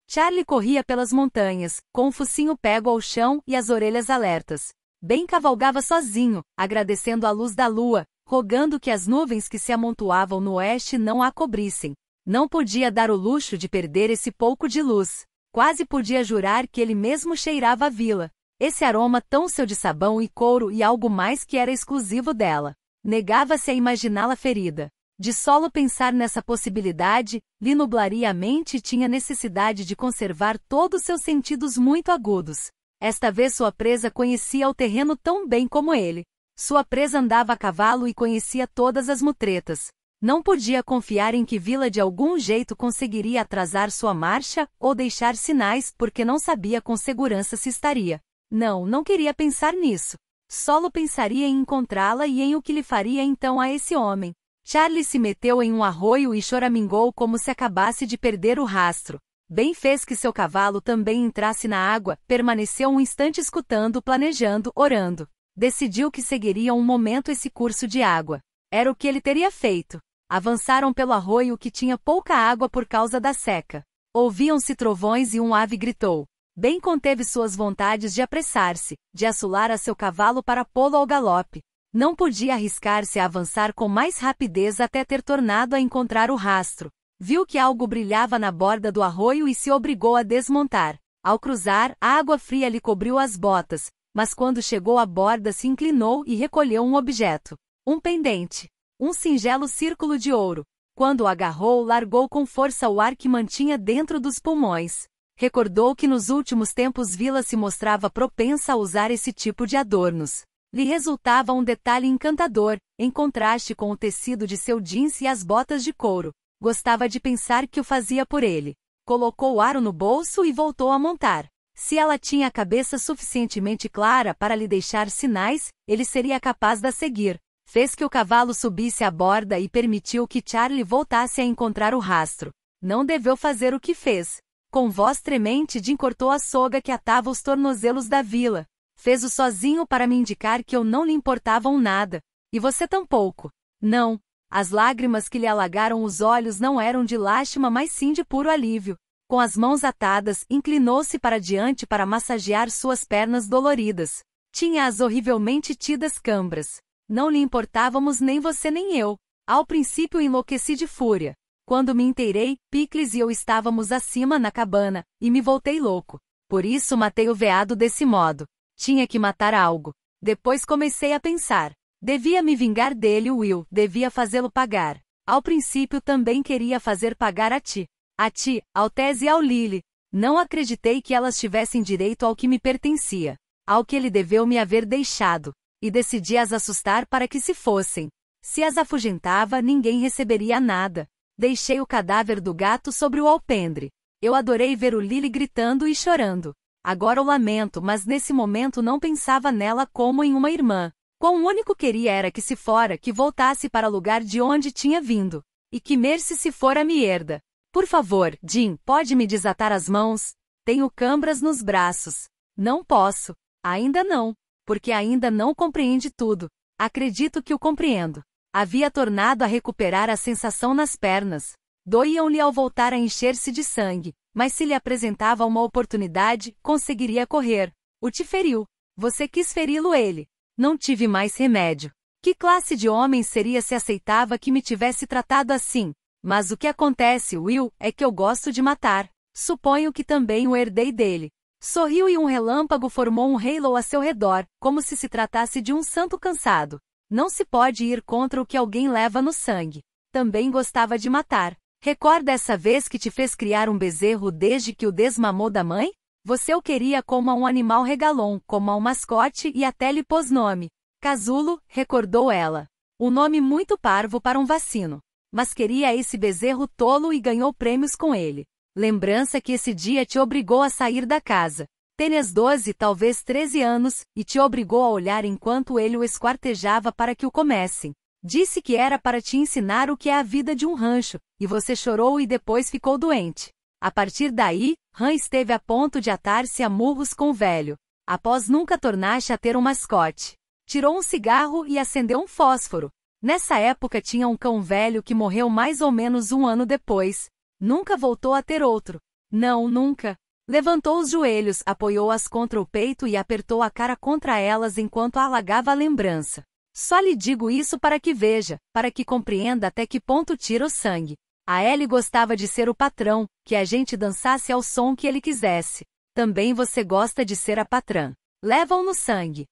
[SPEAKER 1] Charlie corria pelas montanhas, com o focinho pego ao chão e as orelhas alertas. Ben cavalgava sozinho, agradecendo a luz da lua, rogando que as nuvens que se amontoavam no oeste não a cobrissem. Não podia dar o luxo de perder esse pouco de luz. Quase podia jurar que ele mesmo cheirava a vila. Esse aroma tão seu de sabão e couro e algo mais que era exclusivo dela. Negava-se a imaginá-la ferida. De solo pensar nessa possibilidade, lhe nublaria a mente e tinha necessidade de conservar todos seus sentidos muito agudos. Esta vez sua presa conhecia o terreno tão bem como ele. Sua presa andava a cavalo e conhecia todas as mutretas. Não podia confiar em que Vila de algum jeito conseguiria atrasar sua marcha ou deixar sinais porque não sabia com segurança se estaria. Não queria pensar nisso. Solo pensaria em encontrá-la e em o que lhe faria então a esse homem. Charlie se meteu em um arroio e choramingou como se acabasse de perder o rastro. Ben fez que seu cavalo também entrasse na água, permaneceu um instante escutando, planejando, orando. Decidiu que seguiria um momento esse curso de água. Era o que ele teria feito. Avançaram pelo arroio que tinha pouca água por causa da seca. Ouviam-se trovões e um ave gritou. Bem conteve suas vontades de apressar-se, de assolar a seu cavalo para pô-lo ao galope. Não podia arriscar-se a avançar com mais rapidez até ter tornado a encontrar o rastro. Viu que algo brilhava na borda do arroio e se obrigou a desmontar. Ao cruzar, a água fria lhe cobriu as botas, mas quando chegou à borda se inclinou e recolheu um objeto. Um pendente. Um singelo círculo de ouro. Quando o agarrou, largou com força o ar que mantinha dentro dos pulmões. Recordou que nos últimos tempos Vila se mostrava propensa a usar esse tipo de adornos. Lhe resultava um detalhe encantador, em contraste com o tecido de seu jeans e as botas de couro. Gostava de pensar que o fazia por ele. Colocou o aro no bolso e voltou a montar. Se ela tinha a cabeça suficientemente clara para lhe deixar sinais, ele seria capaz de a seguir. Fez que o cavalo subisse a borda e permitiu que Charlie voltasse a encontrar o rastro. Não deveu fazer o que fez. Com voz tremente Jim cortou a soga que atava os tornozelos da Vila. Fez-o sozinho para me indicar que eu não lhe importavam nada. E você tampouco. Não. As lágrimas que lhe alagaram os olhos não eram de lástima, mas sim de puro alívio. Com as mãos atadas, inclinou-se para diante para massagear suas pernas doloridas. Tinha-as horrivelmente tidas câimbras. Não lhe importávamos nem você nem eu. Ao princípio enlouqueci de fúria. Quando me inteirei, Picles e eu estávamos acima na cabana, e me voltei louco. Por isso matei o veado desse modo. Tinha que matar algo. Depois comecei a pensar. Devia me vingar dele, Will, devia fazê-lo pagar. Ao princípio também queria fazer pagar a ti. A ti, ao Tess e ao Lily. Não acreditei que elas tivessem direito ao que me pertencia. Ao que ele deveu me haver deixado. E decidi as assustar para que se fossem. Se as afugentava, ninguém receberia nada. Deixei o cadáver do gato sobre o alpendre. Eu adorei ver o Lily gritando e chorando. Agora o lamento, mas nesse momento não pensava nela como em uma irmã. Quão único queria era que se fora, que voltasse para o lugar de onde tinha vindo. E que Mercy se fora me herda. Por favor, Jim, pode me desatar as mãos? Tenho câimbras nos braços. Não posso. Ainda não. Porque ainda não compreende tudo. Acredito que o compreendo. Havia tornado a recuperar a sensação nas pernas. Doíam-lhe ao voltar a encher-se de sangue, mas se lhe apresentava uma oportunidade, conseguiria correr. O te feriu. Você quis feri-lo ele. Não tive mais remédio. Que classe de homem seria se aceitava que me tivesse tratado assim? Mas o que acontece, Will, é que eu gosto de matar. Suponho que também o herdei dele. Sorriu e um relâmpago formou um halo a seu redor, como se tratasse de um santo cansado. Não se pode ir contra o que alguém leva no sangue. Também gostava de matar. Recorda essa vez que te fez criar um bezerro desde que o desmamou da mãe? Você o queria como a um animal regalon, como a um mascote e até lhe pôs nome. Casulo, recordou ela. Um nome muito parvo para um vacino. Mas queria esse bezerro tolo e ganhou prêmios com ele. Lembrança que esse dia te obrigou a sair da casa. Tenhas 12, talvez 13 anos, e te obrigou a olhar enquanto ele o esquartejava para que o comessem. Disse que era para te ensinar o que é a vida de um rancho, e você chorou e depois ficou doente. A partir daí, Han esteve a ponto de atar-se a murros com o velho. Após nunca tornar-se a ter um mascote. Tirou um cigarro e acendeu um fósforo. Nessa época tinha um cão velho que morreu mais ou menos um ano depois. Nunca voltou a ter outro. Não, nunca. Levantou os joelhos, apoiou-as contra o peito e apertou a cara contra elas enquanto alagava a lembrança. Só lhe digo isso para que veja, para que compreenda até que ponto tira o sangue. A Ellie gostava de ser o patrão, que a gente dançasse ao som que ele quisesse. Também você gosta de ser a patrã. Levam no sangue.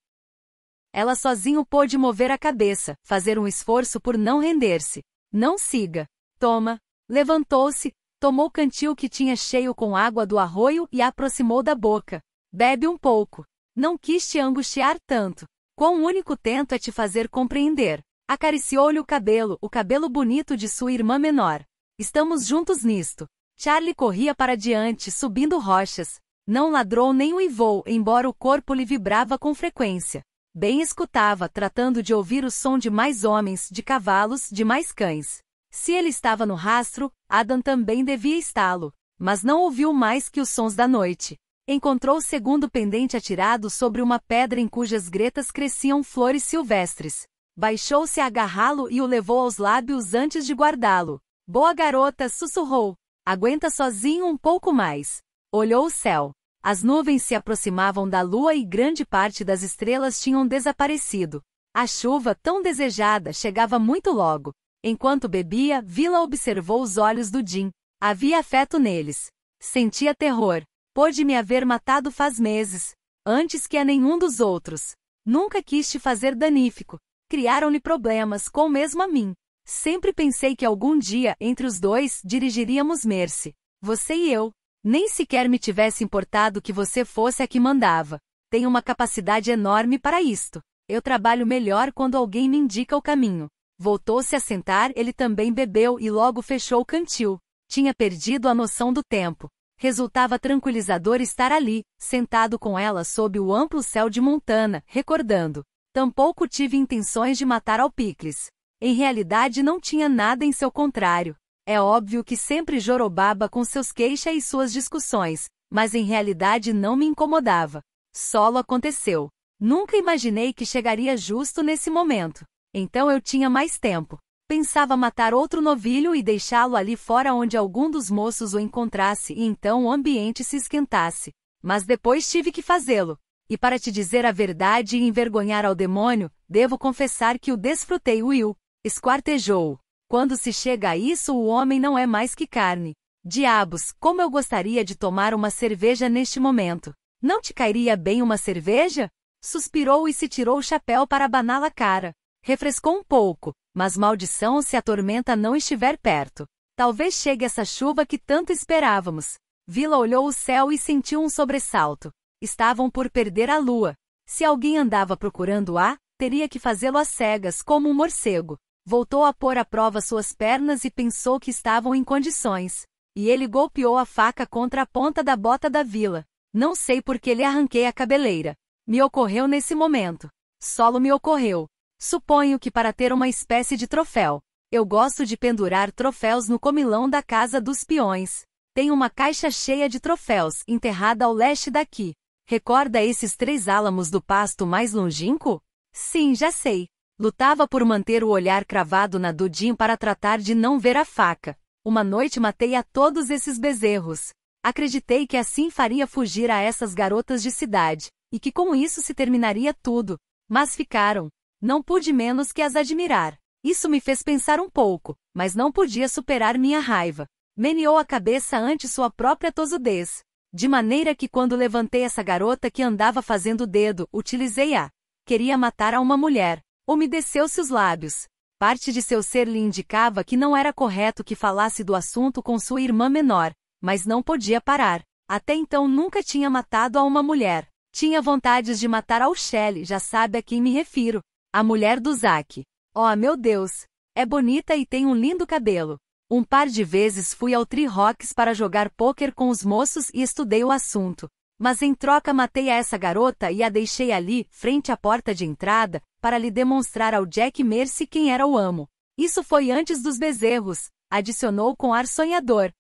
[SPEAKER 1] Ela sozinho pôde mover a cabeça, fazer um esforço por não render-se. Não siga. Toma. Levantou-se, tomou o cantil que tinha cheio com água do arroio e a aproximou da boca. Bebe um pouco. Não quis te angustiar tanto. Quão único tento é te fazer compreender. Acariciou-lhe o cabelo bonito de sua irmã menor. Estamos juntos nisto. Charlie corria para diante, subindo rochas. Não ladrou nem uivou, embora o corpo lhe vibrava com frequência. Bem escutava, tratando de ouvir o som de mais homens, de cavalos, de mais cães. Se ele estava no rastro, Adam também devia está-lo. Mas não ouviu mais que os sons da noite. Encontrou o segundo pendente atirado sobre uma pedra em cujas gretas cresciam flores silvestres. Baixou-se a agarrá-lo e o levou aos lábios antes de guardá-lo. Boa garota, sussurrou. Aguenta sozinho um pouco mais. Olhou o céu. As nuvens se aproximavam da lua e grande parte das estrelas tinham desaparecido. A chuva, tão desejada, chegava muito logo. Enquanto bebia, Vila observou os olhos do Jim. Havia afeto neles. Sentia terror. Pôde-me haver matado faz meses. Antes que a nenhum dos outros. Nunca quis te fazer danífico. Criaram-lhe problemas, com mesmo a mim. Sempre pensei que algum dia, entre os dois, dirigiríamos Mercy. Você e eu. Nem sequer me tivesse importado que você fosse a que mandava. Tenho uma capacidade enorme para isto. Eu trabalho melhor quando alguém me indica o caminho. Voltou-se a sentar, ele também bebeu e logo fechou o cantil. Tinha perdido a noção do tempo. Resultava tranquilizador estar ali, sentado com ela sob o amplo céu de Montana, recordando. Tampouco tive intenções de matar Alpicles. Em realidade não tinha nada em seu contrário. É óbvio que sempre jorobava com seus queixas e suas discussões, mas em realidade não me incomodava. Solo aconteceu. Nunca imaginei que chegaria justo nesse momento. Então eu tinha mais tempo. Pensava matar outro novilho e deixá-lo ali fora onde algum dos moços o encontrasse e então o ambiente se esquentasse. Mas depois tive que fazê-lo. E para te dizer a verdade e envergonhar ao demônio, devo confessar que o desfrutei. Will esquartejou. Quando se chega a isso, o homem não é mais que carne. Diabos, como eu gostaria de tomar uma cerveja neste momento. Não te cairia bem uma cerveja? Suspirou e se tirou o chapéu para abanar a cara. Refrescou um pouco, mas maldição se a tormenta não estiver perto. Talvez chegue essa chuva que tanto esperávamos. Vila olhou o céu e sentiu um sobressalto. Estavam por perder a lua. Se alguém andava procurando-a, teria que fazê-lo às cegas, como um morcego. Voltou a pôr à prova suas pernas e pensou que estavam em condições. E ele golpeou a faca contra a ponta da bota da Vila. Não sei por que lhe arranquei a cabeleira. Me ocorreu nesse momento. Solo me ocorreu. Suponho que para ter uma espécie de troféu. Eu gosto de pendurar troféus no comilão da casa dos peões. Tem uma caixa cheia de troféus, enterrada ao leste daqui. Recorda esses 3 álamos do pasto mais longínquo? Sim, já sei. Lutava por manter o olhar cravado na do Jim para tratar de não ver a faca. Uma noite matei a todos esses bezerros. Acreditei que assim faria fugir a essas garotas de cidade, e que com isso se terminaria tudo. Mas ficaram. Não pude menos que as admirar. Isso me fez pensar um pouco, mas não podia superar minha raiva. Meneou a cabeça ante sua própria tosudez. De maneira que quando levantei essa garota que andava fazendo o dedo, utilizei-a. Queria matar a uma mulher. Umedeceu-se os lábios. Parte de seu ser lhe indicava que não era correto que falasse do assunto com sua irmã menor, mas não podia parar. Até então nunca tinha matado a uma mulher. Tinha vontades de matar a Shelley, já sabe a quem me refiro. A mulher do Zack. Oh, meu Deus! É bonita e tem um lindo cabelo. Um par de vezes fui ao Tree Rocks para jogar pôquer com os moços e estudei o assunto. Mas em troca matei a essa garota e a deixei ali, frente à porta de entrada, para lhe demonstrar ao Jack Mercy quem era o amo. Isso foi antes dos bezerros, adicionou com ar sonhador.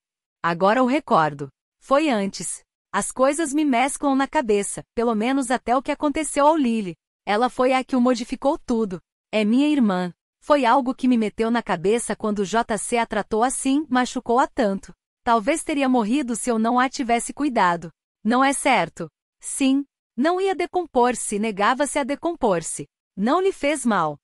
[SPEAKER 1] Agora o recordo. Foi antes. As coisas me mesclam na cabeça, pelo menos até o que aconteceu ao Lily. Ela foi a que o modificou tudo. É minha irmã. Foi algo que me meteu na cabeça quando JC a tratou assim, machucou-a tanto. Talvez teria morrido se eu não a tivesse cuidado. Não é certo? Sim. Não ia decompor-se, negava-se a decompor-se. Não lhe fez mal.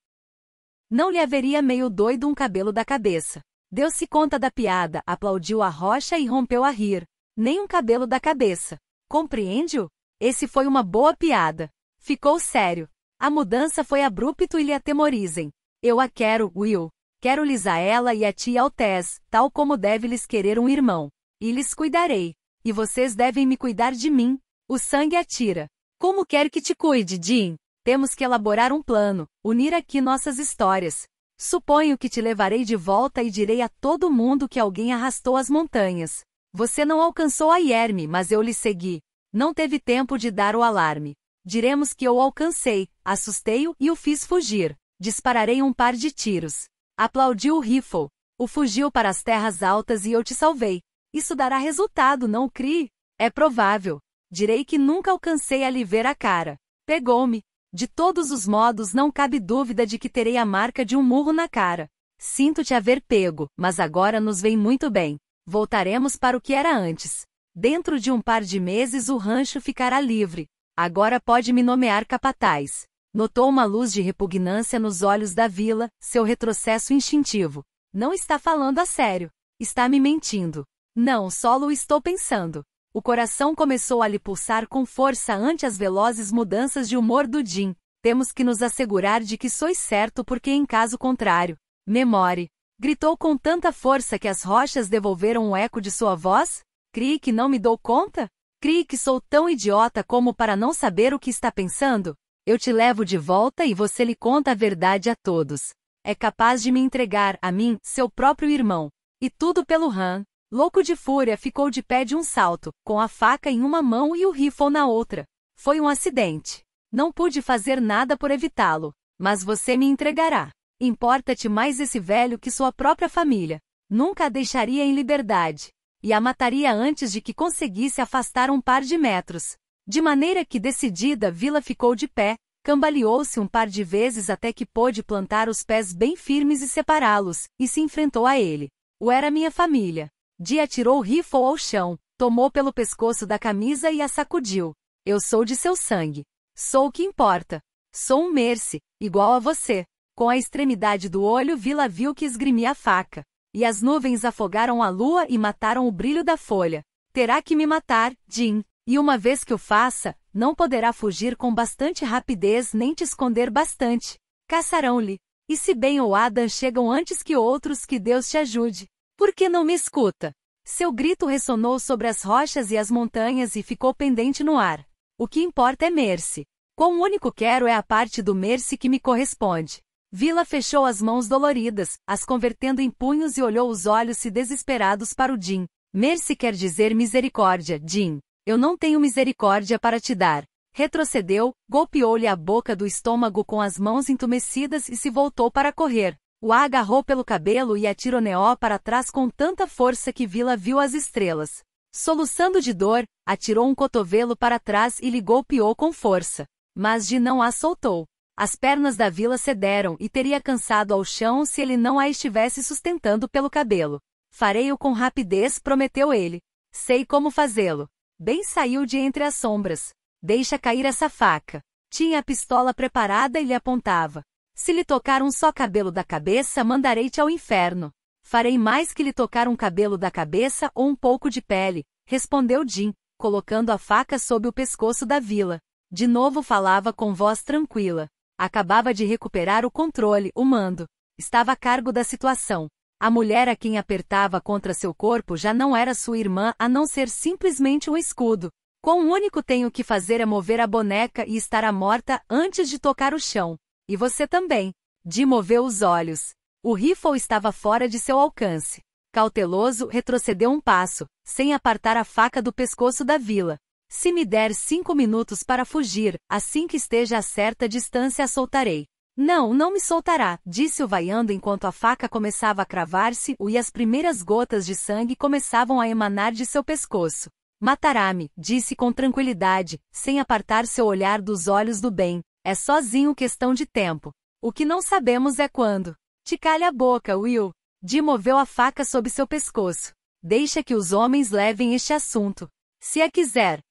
[SPEAKER 1] Não lhe haveria meio doido um cabelo da cabeça. Deu-se conta da piada, aplaudiu a rocha e rompeu a rir. Nem um cabelo da cabeça. Compreende-o? Esse foi uma boa piada. Ficou sério. A mudança foi abrupto e lhe atemorizem. Eu a quero, Will. Quero-lhes a ela e a tia Altez, tal como deve lhes querer um irmão. E lhes cuidarei. E vocês devem me cuidar de mim. O sangue atira. Como quer que te cuide, Jim? Temos que elaborar um plano, unir aqui nossas histórias. Suponho que te levarei de volta e direi a todo mundo que alguém arrastou as montanhas. Você não alcançou a Yerme, mas eu lhe segui. Não teve tempo de dar o alarme. Diremos que eu o alcancei, assustei-o e o fiz fugir. Dispararei um par de tiros. Aplaudiu o rifle. O fugiu para as terras altas e eu te salvei. Isso dará resultado, não crie? É provável. Direi que nunca alcancei a lhe ver a cara. Pegou-me. De todos os modos não cabe dúvida de que terei a marca de um murro na cara. Sinto te haver pego, mas agora nos vem muito bem. Voltaremos para o que era antes. Dentro de um par de meses o rancho ficará livre. Agora pode me nomear capataz. Notou uma luz de repugnância nos olhos da Vila, seu retrocesso instintivo. Não está falando a sério. Está me mentindo. Não, só o estou pensando. O coração começou a lhe pulsar com força ante as velozes mudanças de humor do Jim. Temos que nos assegurar de que sois certo porque em caso contrário. Memore. Gritou com tanta força que as rochas devolveram um eco de sua voz? Crie que não me dou conta? Crie que sou tão idiota como para não saber o que está pensando? Eu te levo de volta e você lhe conta a verdade a todos. É capaz de me entregar, a mim, seu próprio irmão. E tudo pelo Han. Louco de fúria ficou de pé de um salto, com a faca em uma mão e o rifle na outra. Foi um acidente. Não pude fazer nada por evitá-lo. Mas você me entregará. Importa-te mais esse velho que sua própria família. Nunca a deixaria em liberdade. E a mataria antes de que conseguisse afastar um par de metros. De maneira que decidida Vila ficou de pé, cambaleou-se um par de vezes até que pôde plantar os pés bem firmes e separá-los, e se enfrentou a ele. O era minha família. Di atirou o rifle ao chão, tomou pelo pescoço da camisa e a sacudiu. Eu sou de seu sangue. Sou o que importa. Sou um Mercy, igual a você. Com a extremidade do olho Vila viu que esgrimia a faca. E as nuvens afogaram a lua e mataram o brilho da folha. Terá que me matar, Jim. E uma vez que o faça, não poderá fugir com bastante rapidez nem te esconder bastante. Caçarão-lhe. E se Ben ou Adam chegam antes que outros, que Deus te ajude. Por que não me escuta? Seu grito ressonou sobre as rochas e as montanhas e ficou pendente no ar. O que importa é Mercy. Quão único quero é a parte do Mercy que me corresponde. Vila fechou as mãos doloridas, as convertendo em punhos e olhou os olhos desesperados para o Jim. Mercy quer dizer misericórdia, Jim. Eu não tenho misericórdia para te dar. Retrocedeu, golpeou-lhe a boca do estômago com as mãos entumecidas e se voltou para correr. O agarrou pelo cabelo e a tironeou para trás com tanta força que Vila viu as estrelas. Soluçando de dor, atirou um cotovelo para trás e lhe golpeou com força. Mas Jim não a soltou. As pernas da Vila cederam e teria cansado ao chão se ele não a estivesse sustentando pelo cabelo. Farei-o com rapidez, prometeu ele. Sei como fazê-lo. Ben saiu de entre as sombras. Deixa cair essa faca. Tinha a pistola preparada e lhe apontava. Se lhe tocar um só cabelo da cabeça, mandarei-te ao inferno. Farei mais que lhe tocar um cabelo da cabeça ou um pouco de pele, respondeu Jim, colocando a faca sob o pescoço da Vila. De novo falava com voz tranquila. Acabava de recuperar o controle, o mando. Estava a cargo da situação. A mulher a quem apertava contra seu corpo já não era sua irmã a não ser simplesmente um escudo. Quão único tenho que fazer é mover a boneca e estará morta antes de tocar o chão. E você também. Jim moveu os olhos. O rifle estava fora de seu alcance. Cauteloso, retrocedeu um passo, sem apartar a faca do pescoço da Vila. Se me der 5 minutos para fugir, assim que esteja a certa distância a soltarei. Não, não me soltará, disse-o vaiando enquanto a faca começava a cravar-se e as primeiras gotas de sangue começavam a emanar de seu pescoço. Matará-me, disse com tranquilidade, sem apartar seu olhar dos olhos do bem. É sozinho questão de tempo. O que não sabemos é quando. Te calha a boca, Will. Jim moveu a faca sob seu pescoço. Deixa que os homens levem este assunto. Se a quiser.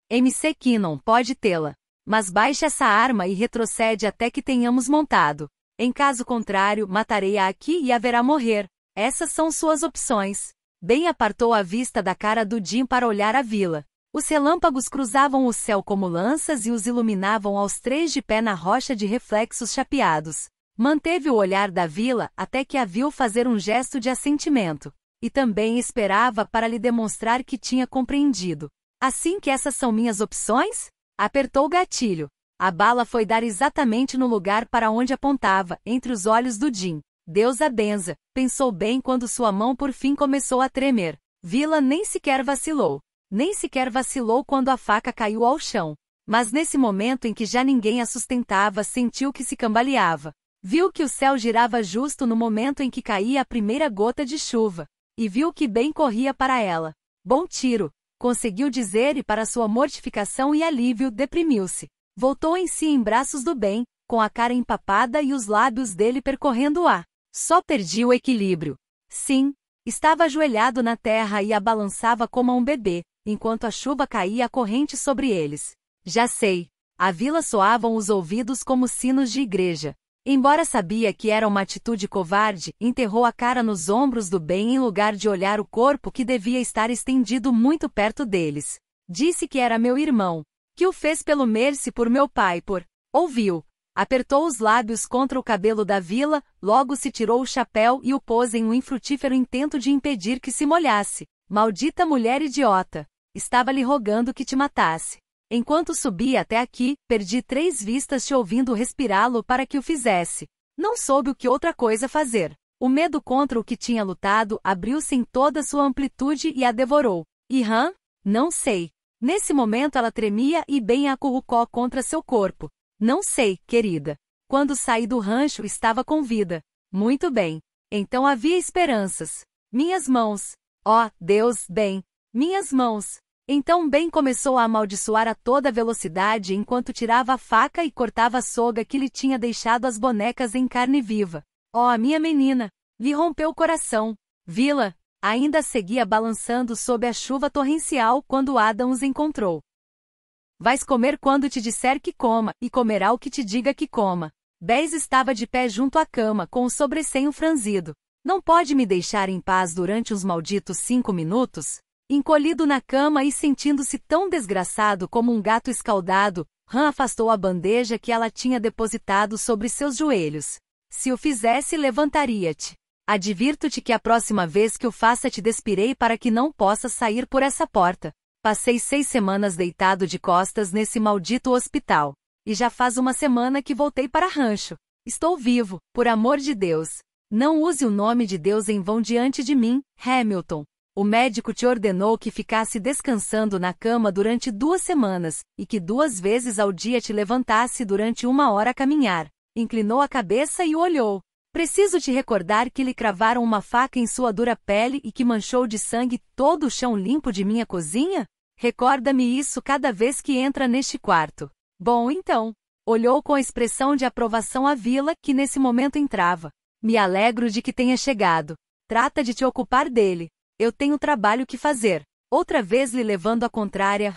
[SPEAKER 1] MC Kinnon pode tê-la. Mas baixe essa arma e retrocede até que tenhamos montado. Em caso contrário, matarei-a aqui e haverá morrer. Essas são suas opções. Ben apartou a vista da cara do Jim para olhar a Vila. Os relâmpagos cruzavam o céu como lanças e os iluminavam aos três de pé na rocha de reflexos chapeados. Manteve o olhar da Vila até que a viu fazer um gesto de assentimento. E também esperava para lhe demonstrar que tinha compreendido. Assim que essas são minhas opções? Apertou o gatilho. A bala foi dar exatamente no lugar para onde apontava, entre os olhos do Jim. Deus a benza, pensou bem quando sua mão por fim começou a tremer. Vila nem sequer vacilou. Nem sequer vacilou quando a faca caiu ao chão. Mas nesse momento em que já ninguém a sustentava, sentiu que se cambaleava. Viu que o céu girava justo no momento em que caía a primeira gota de chuva. E viu que Ben corria para ela. Bom tiro, conseguiu dizer e para sua mortificação e alívio deprimiu-se. Voltou em si em braços do bem, com a cara empapada e os lábios dele percorrendo o ar. Só perdi o equilíbrio. Sim, estava ajoelhado na terra e a balançava como um bebê, enquanto a chuva caía a corrente sobre eles. Já sei. A vila soavam os ouvidos como sinos de igreja. Embora sabia que era uma atitude covarde, enterrou a cara nos ombros do bem em lugar de olhar o corpo que devia estar estendido muito perto deles. Disse que era meu irmão, que o fez pelo Mercy por meu pai ouviu. Apertou os lábios contra o cabelo da vila, logo se tirou o chapéu e o pôs em um infrutífero intento de impedir que se molhasse. Maldita mulher idiota! Estava lhe rogando que te matasse. Enquanto subia até aqui, perdi 3 vistas te ouvindo respirá-lo para que o fizesse. Não soube o que outra coisa fazer. O medo contra o que tinha lutado abriu-se em toda sua amplitude e a devorou. E Não sei. Nesse momento ela tremia e bem acurrucou contra seu corpo. Não sei, querida. Quando saí do rancho estava com vida. Muito bem. Então havia esperanças. Minhas mãos. Oh, Deus, bem. Minhas mãos. Então Ben começou a amaldiçoar a toda velocidade enquanto tirava a faca e cortava a soga que lhe tinha deixado as bonecas em carne viva. Oh, a minha menina! Lhe rompeu o coração. Vila! Ainda seguia balançando sob a chuva torrencial quando Adam os encontrou. Vais comer quando te disser que coma, e comerá o que te diga que coma. Bez estava de pé junto à cama com o sobrecenho franzido. Não pode me deixar em paz durante uns malditos 5 minutos? Encolhido na cama e sentindo-se tão desgraçado como um gato escaldado, Han afastou a bandeja que ela tinha depositado sobre seus joelhos. Se o fizesse, levantaria-te. Advirto-te que a próxima vez que o faça te despirei para que não possas sair por essa porta. Passei 6 semanas deitado de costas nesse maldito hospital. E já faz 1 semana que voltei para rancho. Estou vivo, por amor de Deus. Não use o nome de Deus em vão diante de mim, Hamilton. O médico te ordenou que ficasse descansando na cama durante 2 semanas, e que 2 vezes ao dia te levantasse durante 1 hora a caminhar. Inclinou a cabeça e o olhou. Preciso te recordar que lhe cravaram uma faca em sua dura pele e que manchou de sangue todo o chão limpo de minha cozinha? Recorda-me isso cada vez que entra neste quarto. Bom então. Olhou com expressão de aprovação a vila que nesse momento entrava. Me alegro de que tenha chegado. Trata de te ocupar dele. Eu tenho trabalho que fazer. Outra vez lhe levando a contrária,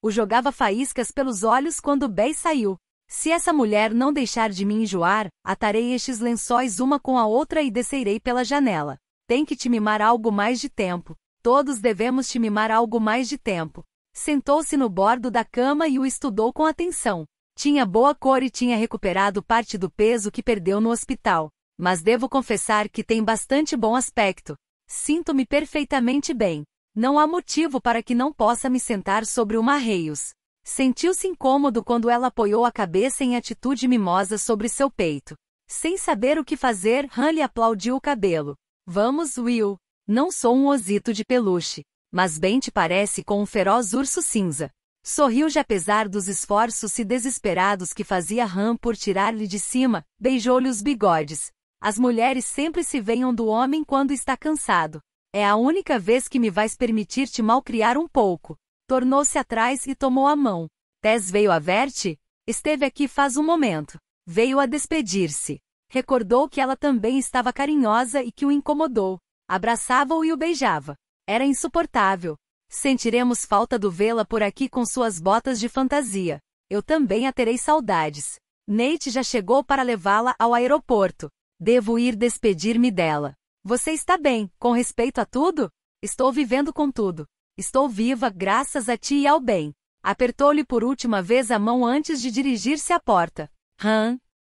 [SPEAKER 1] o jogava faíscas pelos olhos quando Bey saiu. Se essa mulher não deixar de me enjoar, atarei estes lençóis uma com a outra e descerei pela janela. Tem que te mimar algo mais de tempo. Todos devemos te mimar algo mais de tempo. Sentou-se no bordo da cama e o estudou com atenção. Tinha boa cor e tinha recuperado parte do peso que perdeu no hospital. Mas devo confessar que tem bastante bom aspecto. Sinto-me perfeitamente bem. Não há motivo para que não possa me sentar sobre uma arreios. Sentiu-se incômodo quando ela apoiou a cabeça em atitude mimosa sobre seu peito. Sem saber o que fazer, Han lhe aplaudiu o cabelo. Vamos, Will. Não sou um osito de peluche. Mas bem te parece com um feroz urso cinza. Sorriu-lhe apesar dos esforços e desesperados que fazia Han por tirar-lhe de cima, beijou-lhe os bigodes. As mulheres sempre se venham do homem quando está cansado. É a única vez que me vais permitir te malcriar um pouco. Tornou-se atrás e tomou a mão. Tess veio a ver-te? Esteve aqui faz um momento. Veio a despedir-se. Recordou que ela também estava carinhosa e que o incomodou. Abraçava-o e o beijava. Era insuportável. Sentiremos falta do vê-la por aqui com suas botas de fantasia. Eu também a terei saudades. Nate já chegou para levá-la ao aeroporto. Devo ir despedir-me dela. Você está bem, com respeito a tudo? Estou vivendo com tudo. Estou viva, graças a ti e ao bem. Apertou-lhe por última vez a mão antes de dirigir-se à porta.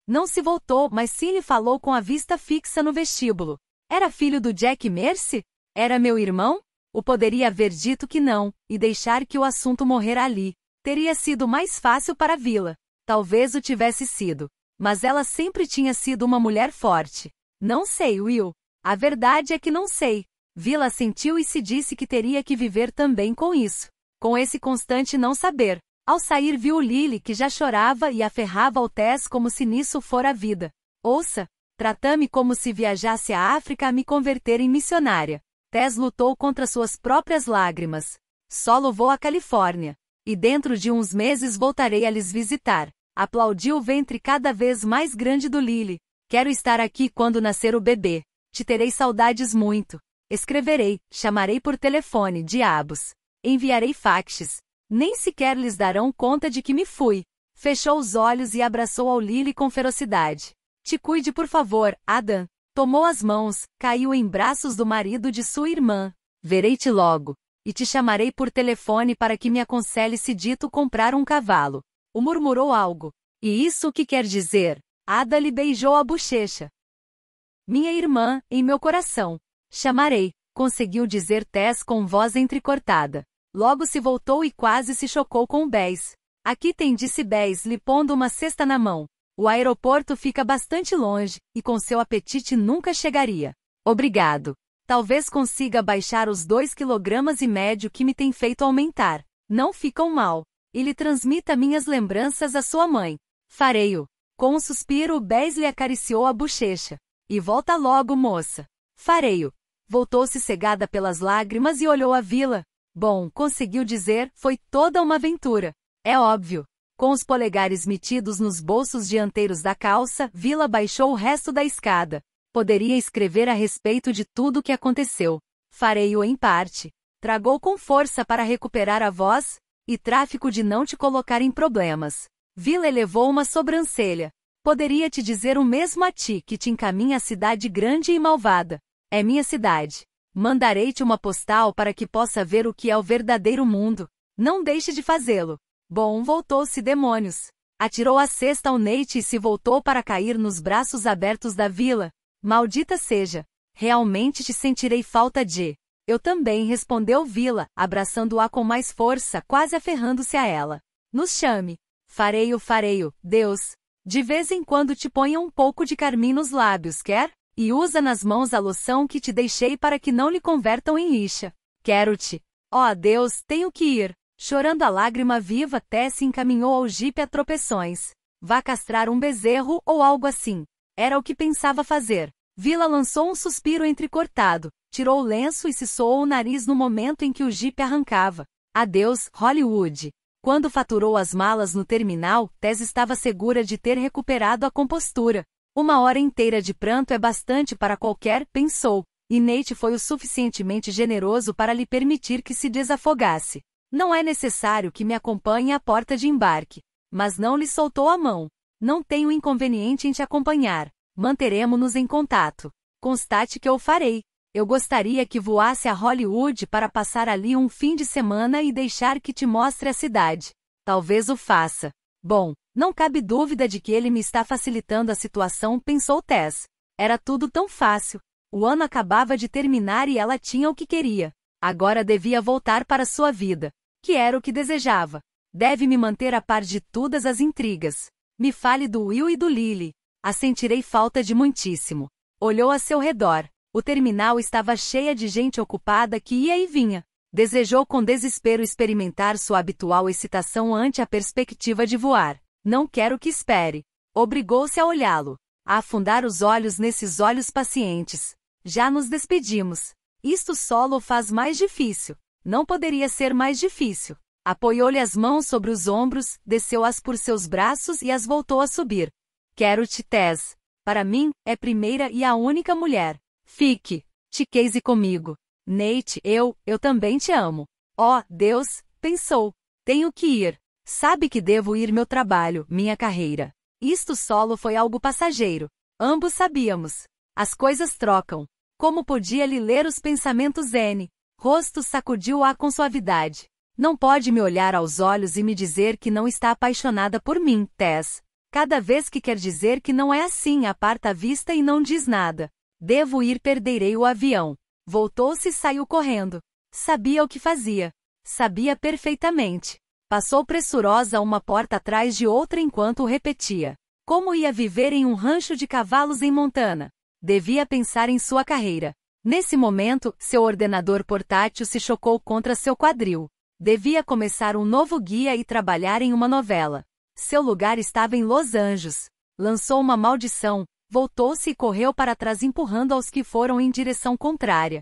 [SPEAKER 1] Não se voltou, mas sim lhe falou com a vista fixa no vestíbulo. Era filho do Jack Mercy? Era meu irmão? O poderia haver dito que não, e deixar que o assunto morrer ali. Teria sido mais fácil para a vila. Talvez o tivesse sido. Mas ela sempre tinha sido uma mulher forte. Não sei, Will. A verdade é que não sei. Vila assentiu e se disse que teria que viver também com isso. Com esse constante não saber. Ao sair viu Lily que já chorava e aferrava ao Tess como se nisso fora a vida. Ouça, trata-me como se viajasse à África a me converter em missionária. Tess lutou contra suas próprias lágrimas. Só louvou a Califórnia. E dentro de uns meses voltarei a lhes visitar. Aplaudiu o ventre cada vez mais grande do Lily. Quero estar aqui quando nascer o bebê. Te terei saudades muito. Escreverei, chamarei por telefone, diabos. Enviarei faxes. Nem sequer lhes darão conta de que me fui. Fechou os olhos e abraçou ao Lily com ferocidade. Te cuide por favor, Adam. Tomou as mãos, caiu em braços do marido de sua irmã. Verei-te logo. E te chamarei por telefone para que me aconselhe se dito comprar um cavalo. O murmurou algo. E isso o que quer dizer? Ada lhe beijou a bochecha. Minha irmã, em meu coração. Chamarei, conseguiu dizer Tess com voz entrecortada. Logo se voltou e quase se chocou com Bess. Aqui tem, disse Bess, lhe pondo uma cesta na mão. O aeroporto fica bastante longe, e com seu apetite nunca chegaria. Obrigado. Talvez consiga baixar os 2,5 kg que me tem feito aumentar. Não ficam mal. E lhe transmita minhas lembranças à sua mãe. Farei-o. Com um suspiro, Bess lhe acariciou a bochecha. E volta logo, moça. Farei-o. Voltou-se cegada pelas lágrimas e olhou a vila. Bom, conseguiu dizer, foi toda uma aventura. É óbvio. Com os polegares metidos nos bolsos dianteiros da calça, Vila baixou o resto da escada. Poderia escrever a respeito de tudo o que aconteceu. Farei-o em parte. Tragou com força para recuperar a voz, e tráfico de não te colocar em problemas. Vila elevou uma sobrancelha. Poderia te dizer o mesmo a ti que te encaminha à cidade grande e malvada. É minha cidade. Mandarei-te uma postal para que possa ver o que é o verdadeiro mundo. Não deixe de fazê-lo. Bom, voltou-se demônios. Atirou a cesta ao Nate e se voltou para cair nos braços abertos da Vila. Maldita seja. Realmente te sentirei falta de... Eu também, respondeu Vila, abraçando-a com mais força, quase aferrando-se a ela. Nos chame. Farei-o, Deus. De vez em quando te ponha um pouco de carmim nos lábios, quer? E usa nas mãos a loção que te deixei para que não lhe convertam em lixa. Quero-te. Ó Deus, tenho que ir. Chorando a lágrima viva, Tess se encaminhou ao jipe a tropeções. Vá castrar um bezerro ou algo assim. Era o que pensava fazer. Vila lançou um suspiro entrecortado, tirou o lenço e se soou o nariz no momento em que o jipe arrancava. Adeus, Hollywood. Quando faturou as malas no terminal, Tess estava segura de ter recuperado a compostura. 1 hora inteira de pranto é bastante para qualquer, pensou, e Nate foi o suficientemente generoso para lhe permitir que se desafogasse. Não é necessário que me acompanhe à porta de embarque. Mas não lhe soltou a mão. Não tenho inconveniente em te acompanhar. Manteremo-nos em contato. Constate que eu farei. Eu gostaria que voasse a Hollywood para passar ali um fim de semana e deixar que te mostre a cidade. Talvez o faça. Bom, não cabe dúvida de que ele me está facilitando a situação, pensou Tess. Era tudo tão fácil. O ano acabava de terminar e ela tinha o que queria. Agora devia voltar para sua vida. Que era o que desejava. Deve me manter a par de todas as intrigas. Me fale do Will e do Lily. A sentirei falta de muitíssimo. Olhou a seu redor. O terminal estava cheia de gente ocupada que ia e vinha. Desejou com desespero experimentar sua habitual excitação ante a perspectiva de voar. Não quero que espere. Obrigou-se a olhá-lo. A afundar os olhos nesses olhos pacientes. Já nos despedimos. Isto solo faz mais difícil. Não poderia ser mais difícil. Apoiou-lhe as mãos sobre os ombros, desceu-as por seus braços e as voltou a subir. Quero-te, Tess. Para mim, é primeira e a única mulher. Fique. Te case comigo. Nate, eu também te amo. Oh, Deus, pensou. Tenho que ir. Sabe que devo ir meu trabalho, minha carreira. Isto solo foi algo passageiro. Ambos sabíamos. As coisas trocam. Como podia lhe ler os pensamentos N? Rosto sacudiu-a com suavidade. Não pode me olhar aos olhos e me dizer que não está apaixonada por mim, Tess. Cada vez que quer dizer que não é assim, aparta a vista e não diz nada. Devo ir, perderei o avião. Voltou-se e saiu correndo. Sabia o que fazia. Sabia perfeitamente. Passou pressurosa uma porta atrás de outra enquanto o repetia. Como ia viver em um rancho de cavalos em Montana? Devia pensar em sua carreira. Nesse momento, seu ordenador portátil se chocou contra seu quadril. Devia começar um novo guia e trabalhar em uma novela. Seu lugar estava em Los Angeles. Lançou uma maldição, voltou-se e correu para trás empurrando aos que foram em direção contrária.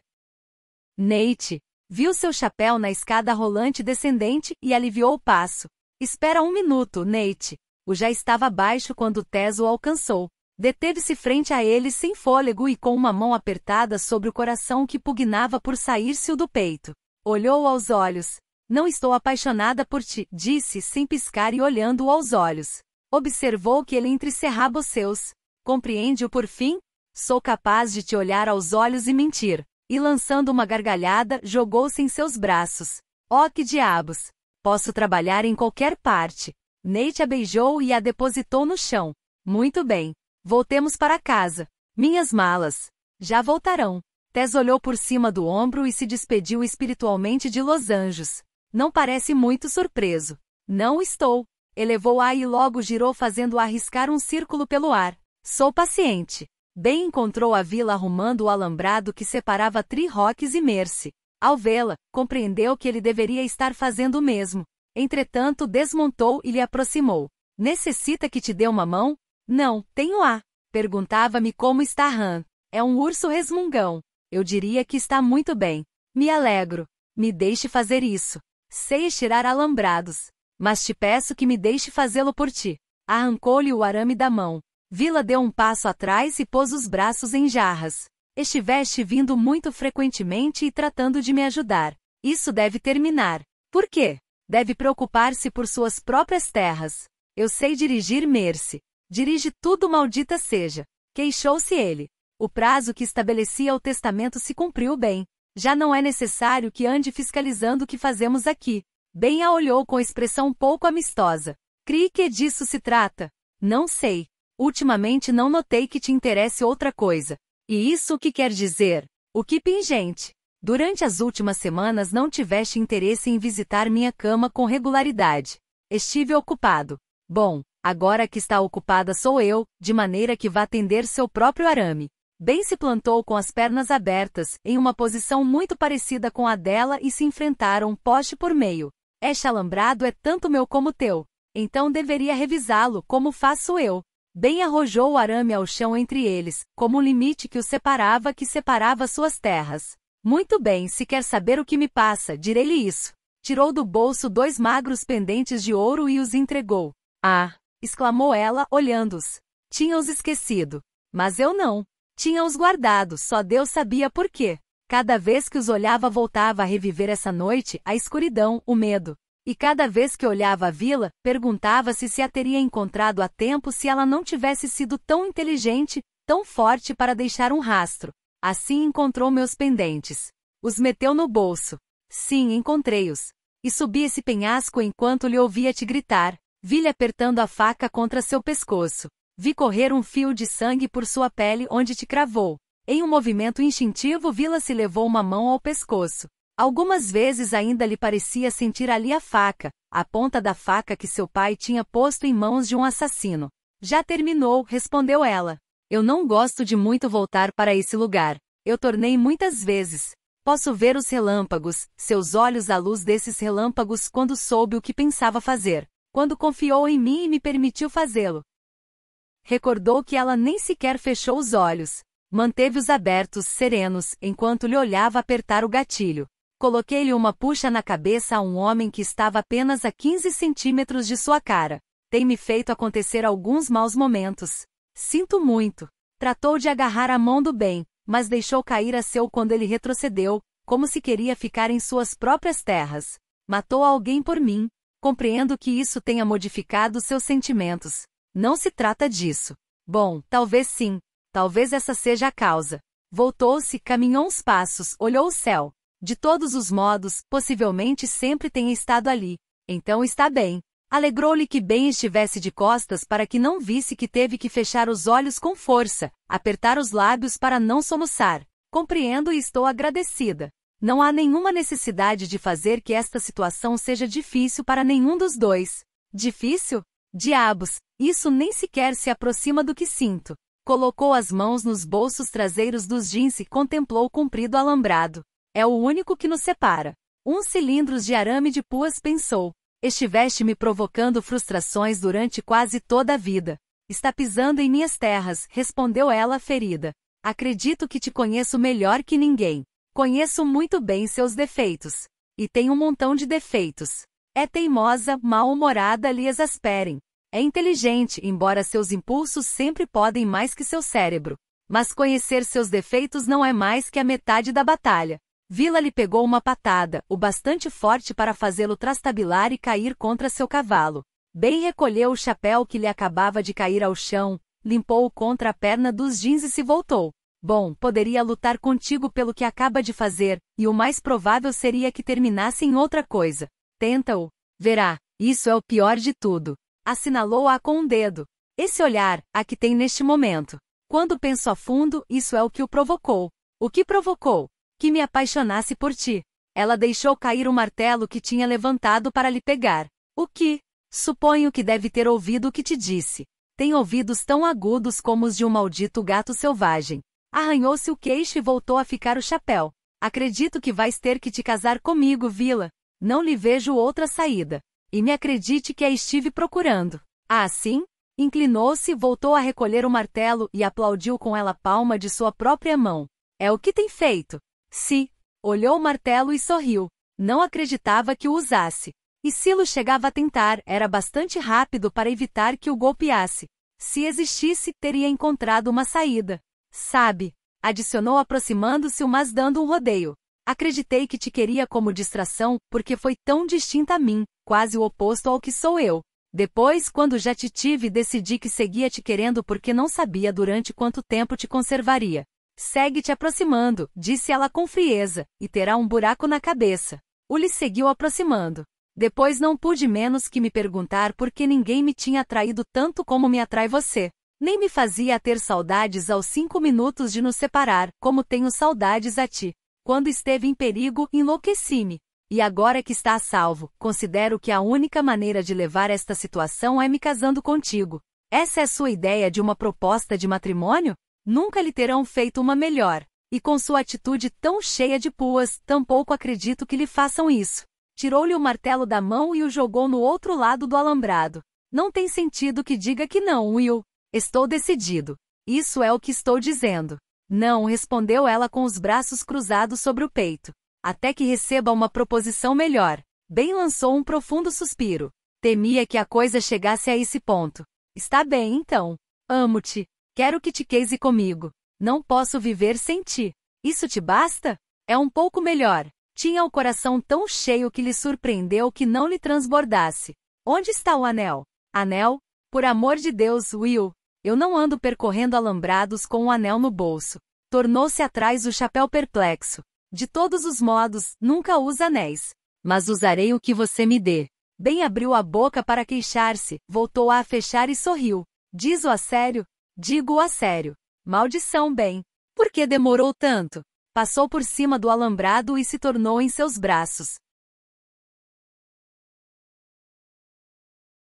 [SPEAKER 1] Nate. Viu seu chapéu na escada rolante descendente e aliviou o passo. Espera um minuto, Nate. O já estava baixo quando Tess o alcançou. Deteve-se frente a ele sem fôlego e com uma mão apertada sobre o coração que pugnava por sair-se do peito. Olhou-o aos olhos. Não estou apaixonada por ti, disse sem piscar e olhando-o aos olhos. Observou que ele entrecerrava os seus. Compreende-o por fim? Sou capaz de te olhar aos olhos e mentir. E lançando uma gargalhada, jogou-se em seus braços. Oh, que diabos! Posso trabalhar em qualquer parte. Nate a beijou e a depositou no chão. Muito bem. Voltemos para casa. Minhas malas. Já voltarão. Tess olhou por cima do ombro e se despediu espiritualmente de Los Anjos. Não parece muito surpreso. Não estou. Elevou-a e logo girou fazendo-a arriscar um círculo pelo ar. Sou paciente. Bem encontrou a vila arrumando o alambrado que separava Tree Rocks e Mercy. Ao vê-la, compreendeu que ele deveria estar fazendo o mesmo. Entretanto, desmontou e lhe aproximou. Necessita que te dê uma mão? Não, tenho a. Perguntava-me como está Han. É um urso resmungão. Eu diria que está muito bem. Me alegro. Me deixe fazer isso. Sei estirar alambrados. Mas te peço que me deixe fazê-lo por ti. Arrancou-lhe o arame da mão. Vila deu um passo atrás e pôs os braços em jarras. Estiveste vindo muito frequentemente e tratando de me ajudar. Isso deve terminar. Por quê? Deve preocupar-se por suas próprias terras. Eu sei dirigir Mercy. Dirige tudo, maldita seja. Queixou-se ele. O prazo que estabelecia o testamento se cumpriu bem. Já não é necessário que ande fiscalizando o que fazemos aqui. Ben a olhou com expressão pouco amistosa. Crie que disso se trata. Não sei. Ultimamente não notei que te interesse outra coisa. E isso o que quer dizer? O que pingente. Durante as últimas semanas não tiveste interesse em visitar minha cama com regularidade. Estive ocupado. Bom, agora que está ocupada sou eu, de maneira que vá tender seu próprio arame. Ben se plantou com as pernas abertas, em uma posição muito parecida com a dela e se enfrentaram poste por meio. Este alambrado é tanto meu como teu. Então deveria revisá-lo, como faço eu. Ben arrojou o arame ao chão entre eles, como um limite que separava suas terras. Muito bem, se quer saber o que me passa, direi-lhe isso. Tirou do bolso 2 magros pendentes de ouro e os entregou. Ah! Exclamou ela, olhando-os. Tinha-os esquecido. Mas eu não. Tinha-os guardados, só Deus sabia por quê. Cada vez que os olhava voltava a reviver essa noite, a escuridão, o medo. E cada vez que olhava a vila, perguntava-se se a teria encontrado a tempo se ela não tivesse sido tão inteligente, tão forte para deixar um rastro. Assim encontrou meus pendentes. Os meteu no bolso. Sim, encontrei-os. E subi esse penhasco enquanto lhe ouvia-te gritar. Vi-lhe apertando a faca contra seu pescoço. Vi correr um fio de sangue por sua pele onde te cravou. Em um movimento instintivo Vila se levou uma mão ao pescoço. Algumas vezes ainda lhe parecia sentir ali a faca, a ponta da faca que seu pai tinha posto em mãos de um assassino. Já terminou, respondeu ela. Eu não gosto de muito voltar para esse lugar. Eu tornei muitas vezes. Posso ver os relâmpagos, seus olhos à luz desses relâmpagos quando soube o que pensava fazer. Quando confiou em mim e me permitiu fazê-lo. Recordou que ela nem sequer fechou os olhos. Manteve-os abertos, serenos, enquanto lhe olhava apertar o gatilho. Coloquei-lhe uma puxa na cabeça a um homem que estava apenas a 15 centímetros de sua cara. Tem-me feito acontecer alguns maus momentos. Sinto muito. Tratou de agarrar a mão do Ben, mas deixou cair a seu quando ele retrocedeu, como se queria ficar em suas próprias terras. Matou alguém por mim. Compreendo que isso tenha modificado seus sentimentos. Não se trata disso. Bom, talvez sim. Talvez essa seja a causa. Voltou-se, caminhou uns passos, olhou o céu. De todos os modos, possivelmente sempre tenha estado ali. Então está bem. Alegrou-lhe que Ben estivesse de costas para que não visse que teve que fechar os olhos com força, apertar os lábios para não soluçar. Compreendo e estou agradecida. Não há nenhuma necessidade de fazer que esta situação seja difícil para nenhum dos dois. Difícil? Diabos, isso nem sequer se aproxima do que sinto. Colocou as mãos nos bolsos traseiros dos jeans e contemplou o comprido alambrado. É o único que nos separa. 1 cilindros de arame de puas, pensou. Estiveste me provocando frustrações durante quase toda a vida. Está pisando em minhas terras, respondeu ela ferida. Acredito que te conheço melhor que ninguém. Conheço muito bem seus defeitos. E tem um montão de defeitos. É teimosa, mal-humorada, lhe exasperem. É inteligente, embora seus impulsos sempre podem mais que seu cérebro. Mas conhecer seus defeitos não é mais que a metade da batalha. Vila lhe pegou uma patada, o bastante forte para fazê-lo trastabilar e cair contra seu cavalo. Bem recolheu o chapéu que lhe acabava de cair ao chão, limpou-o contra a perna dos jeans e se voltou. Bom, poderia lutar contigo pelo que acaba de fazer, e o mais provável seria que terminasse em outra coisa. Tenta-o. Verá, isso é o pior de tudo. Assinalou-a com um dedo. Esse olhar, a que tem neste momento. Quando penso a fundo, isso é o que o provocou. O que provocou? Que me apaixonasse por ti. Ela deixou cair o martelo que tinha levantado para lhe pegar. O que? Suponho que deve ter ouvido o que te disse. Tem ouvidos tão agudos como os de um maldito gato selvagem. Arranhou-se o queixo e voltou a ficar o chapéu. Acredito que vais ter que te casar comigo, Vila. Não lhe vejo outra saída. E me acredite que a estive procurando. Ah, sim? Inclinou-se, voltou a recolher o martelo e aplaudiu com ela a palma de sua própria mão. É o que tem feito. Se. Olhou o martelo e sorriu. Não acreditava que o usasse. E se-lo chegava a tentar, era bastante rápido para evitar que o golpeasse. Se existisse, teria encontrado uma saída. Sabe? Adicionou aproximando-se, mas dando um rodeio. Acreditei que te queria como distração, porque foi tão distinta a mim, quase o oposto ao que sou eu. Depois, quando já te tive, decidi que seguia te querendo porque não sabia durante quanto tempo te conservaria. Segue te aproximando, disse ela com frieza, e terá um buraco na cabeça. Uli seguiu aproximando. Depois não pude menos que me perguntar por que ninguém me tinha atraído tanto como me atrai você. Nem me fazia ter saudades aos 5 minutos de nos separar, como tenho saudades a ti. Quando esteve em perigo, enlouqueci-me. E agora que está a salvo, considero que a única maneira de levar esta situação é me casando contigo. Essa é sua ideia de uma proposta de matrimônio? Nunca lhe terão feito uma melhor. E com sua atitude tão cheia de puas, tampouco acredito que lhe façam isso. Tirou-lhe o martelo da mão e o jogou no outro lado do alambrado. Não tem sentido que diga que não, Will. Estou decidido. Isso é o que estou dizendo. Não, respondeu ela com os braços cruzados sobre o peito. Até que receba uma proposição melhor. Ben lançou um profundo suspiro. Temia que a coisa chegasse a esse ponto. Está bem então. Amo-te. Quero que te case comigo. Não posso viver sem ti. Isso te basta? É um pouco melhor. Tinha o coração tão cheio que lhe surpreendeu que não lhe transbordasse. Onde está o anel? Anel? Por amor de Deus, Will. Eu não ando percorrendo alambrados com um anel no bolso. Tornou-se atrás o chapéu perplexo. De todos os modos, nunca uso anéis. Mas usarei o que você me dê. Ben abriu a boca para queixar-se, voltou a fechar e sorriu. Diz-o a sério? Digo-o a sério. Maldição, Ben. Por que demorou tanto? Passou por cima do alambrado e se tornou em seus braços.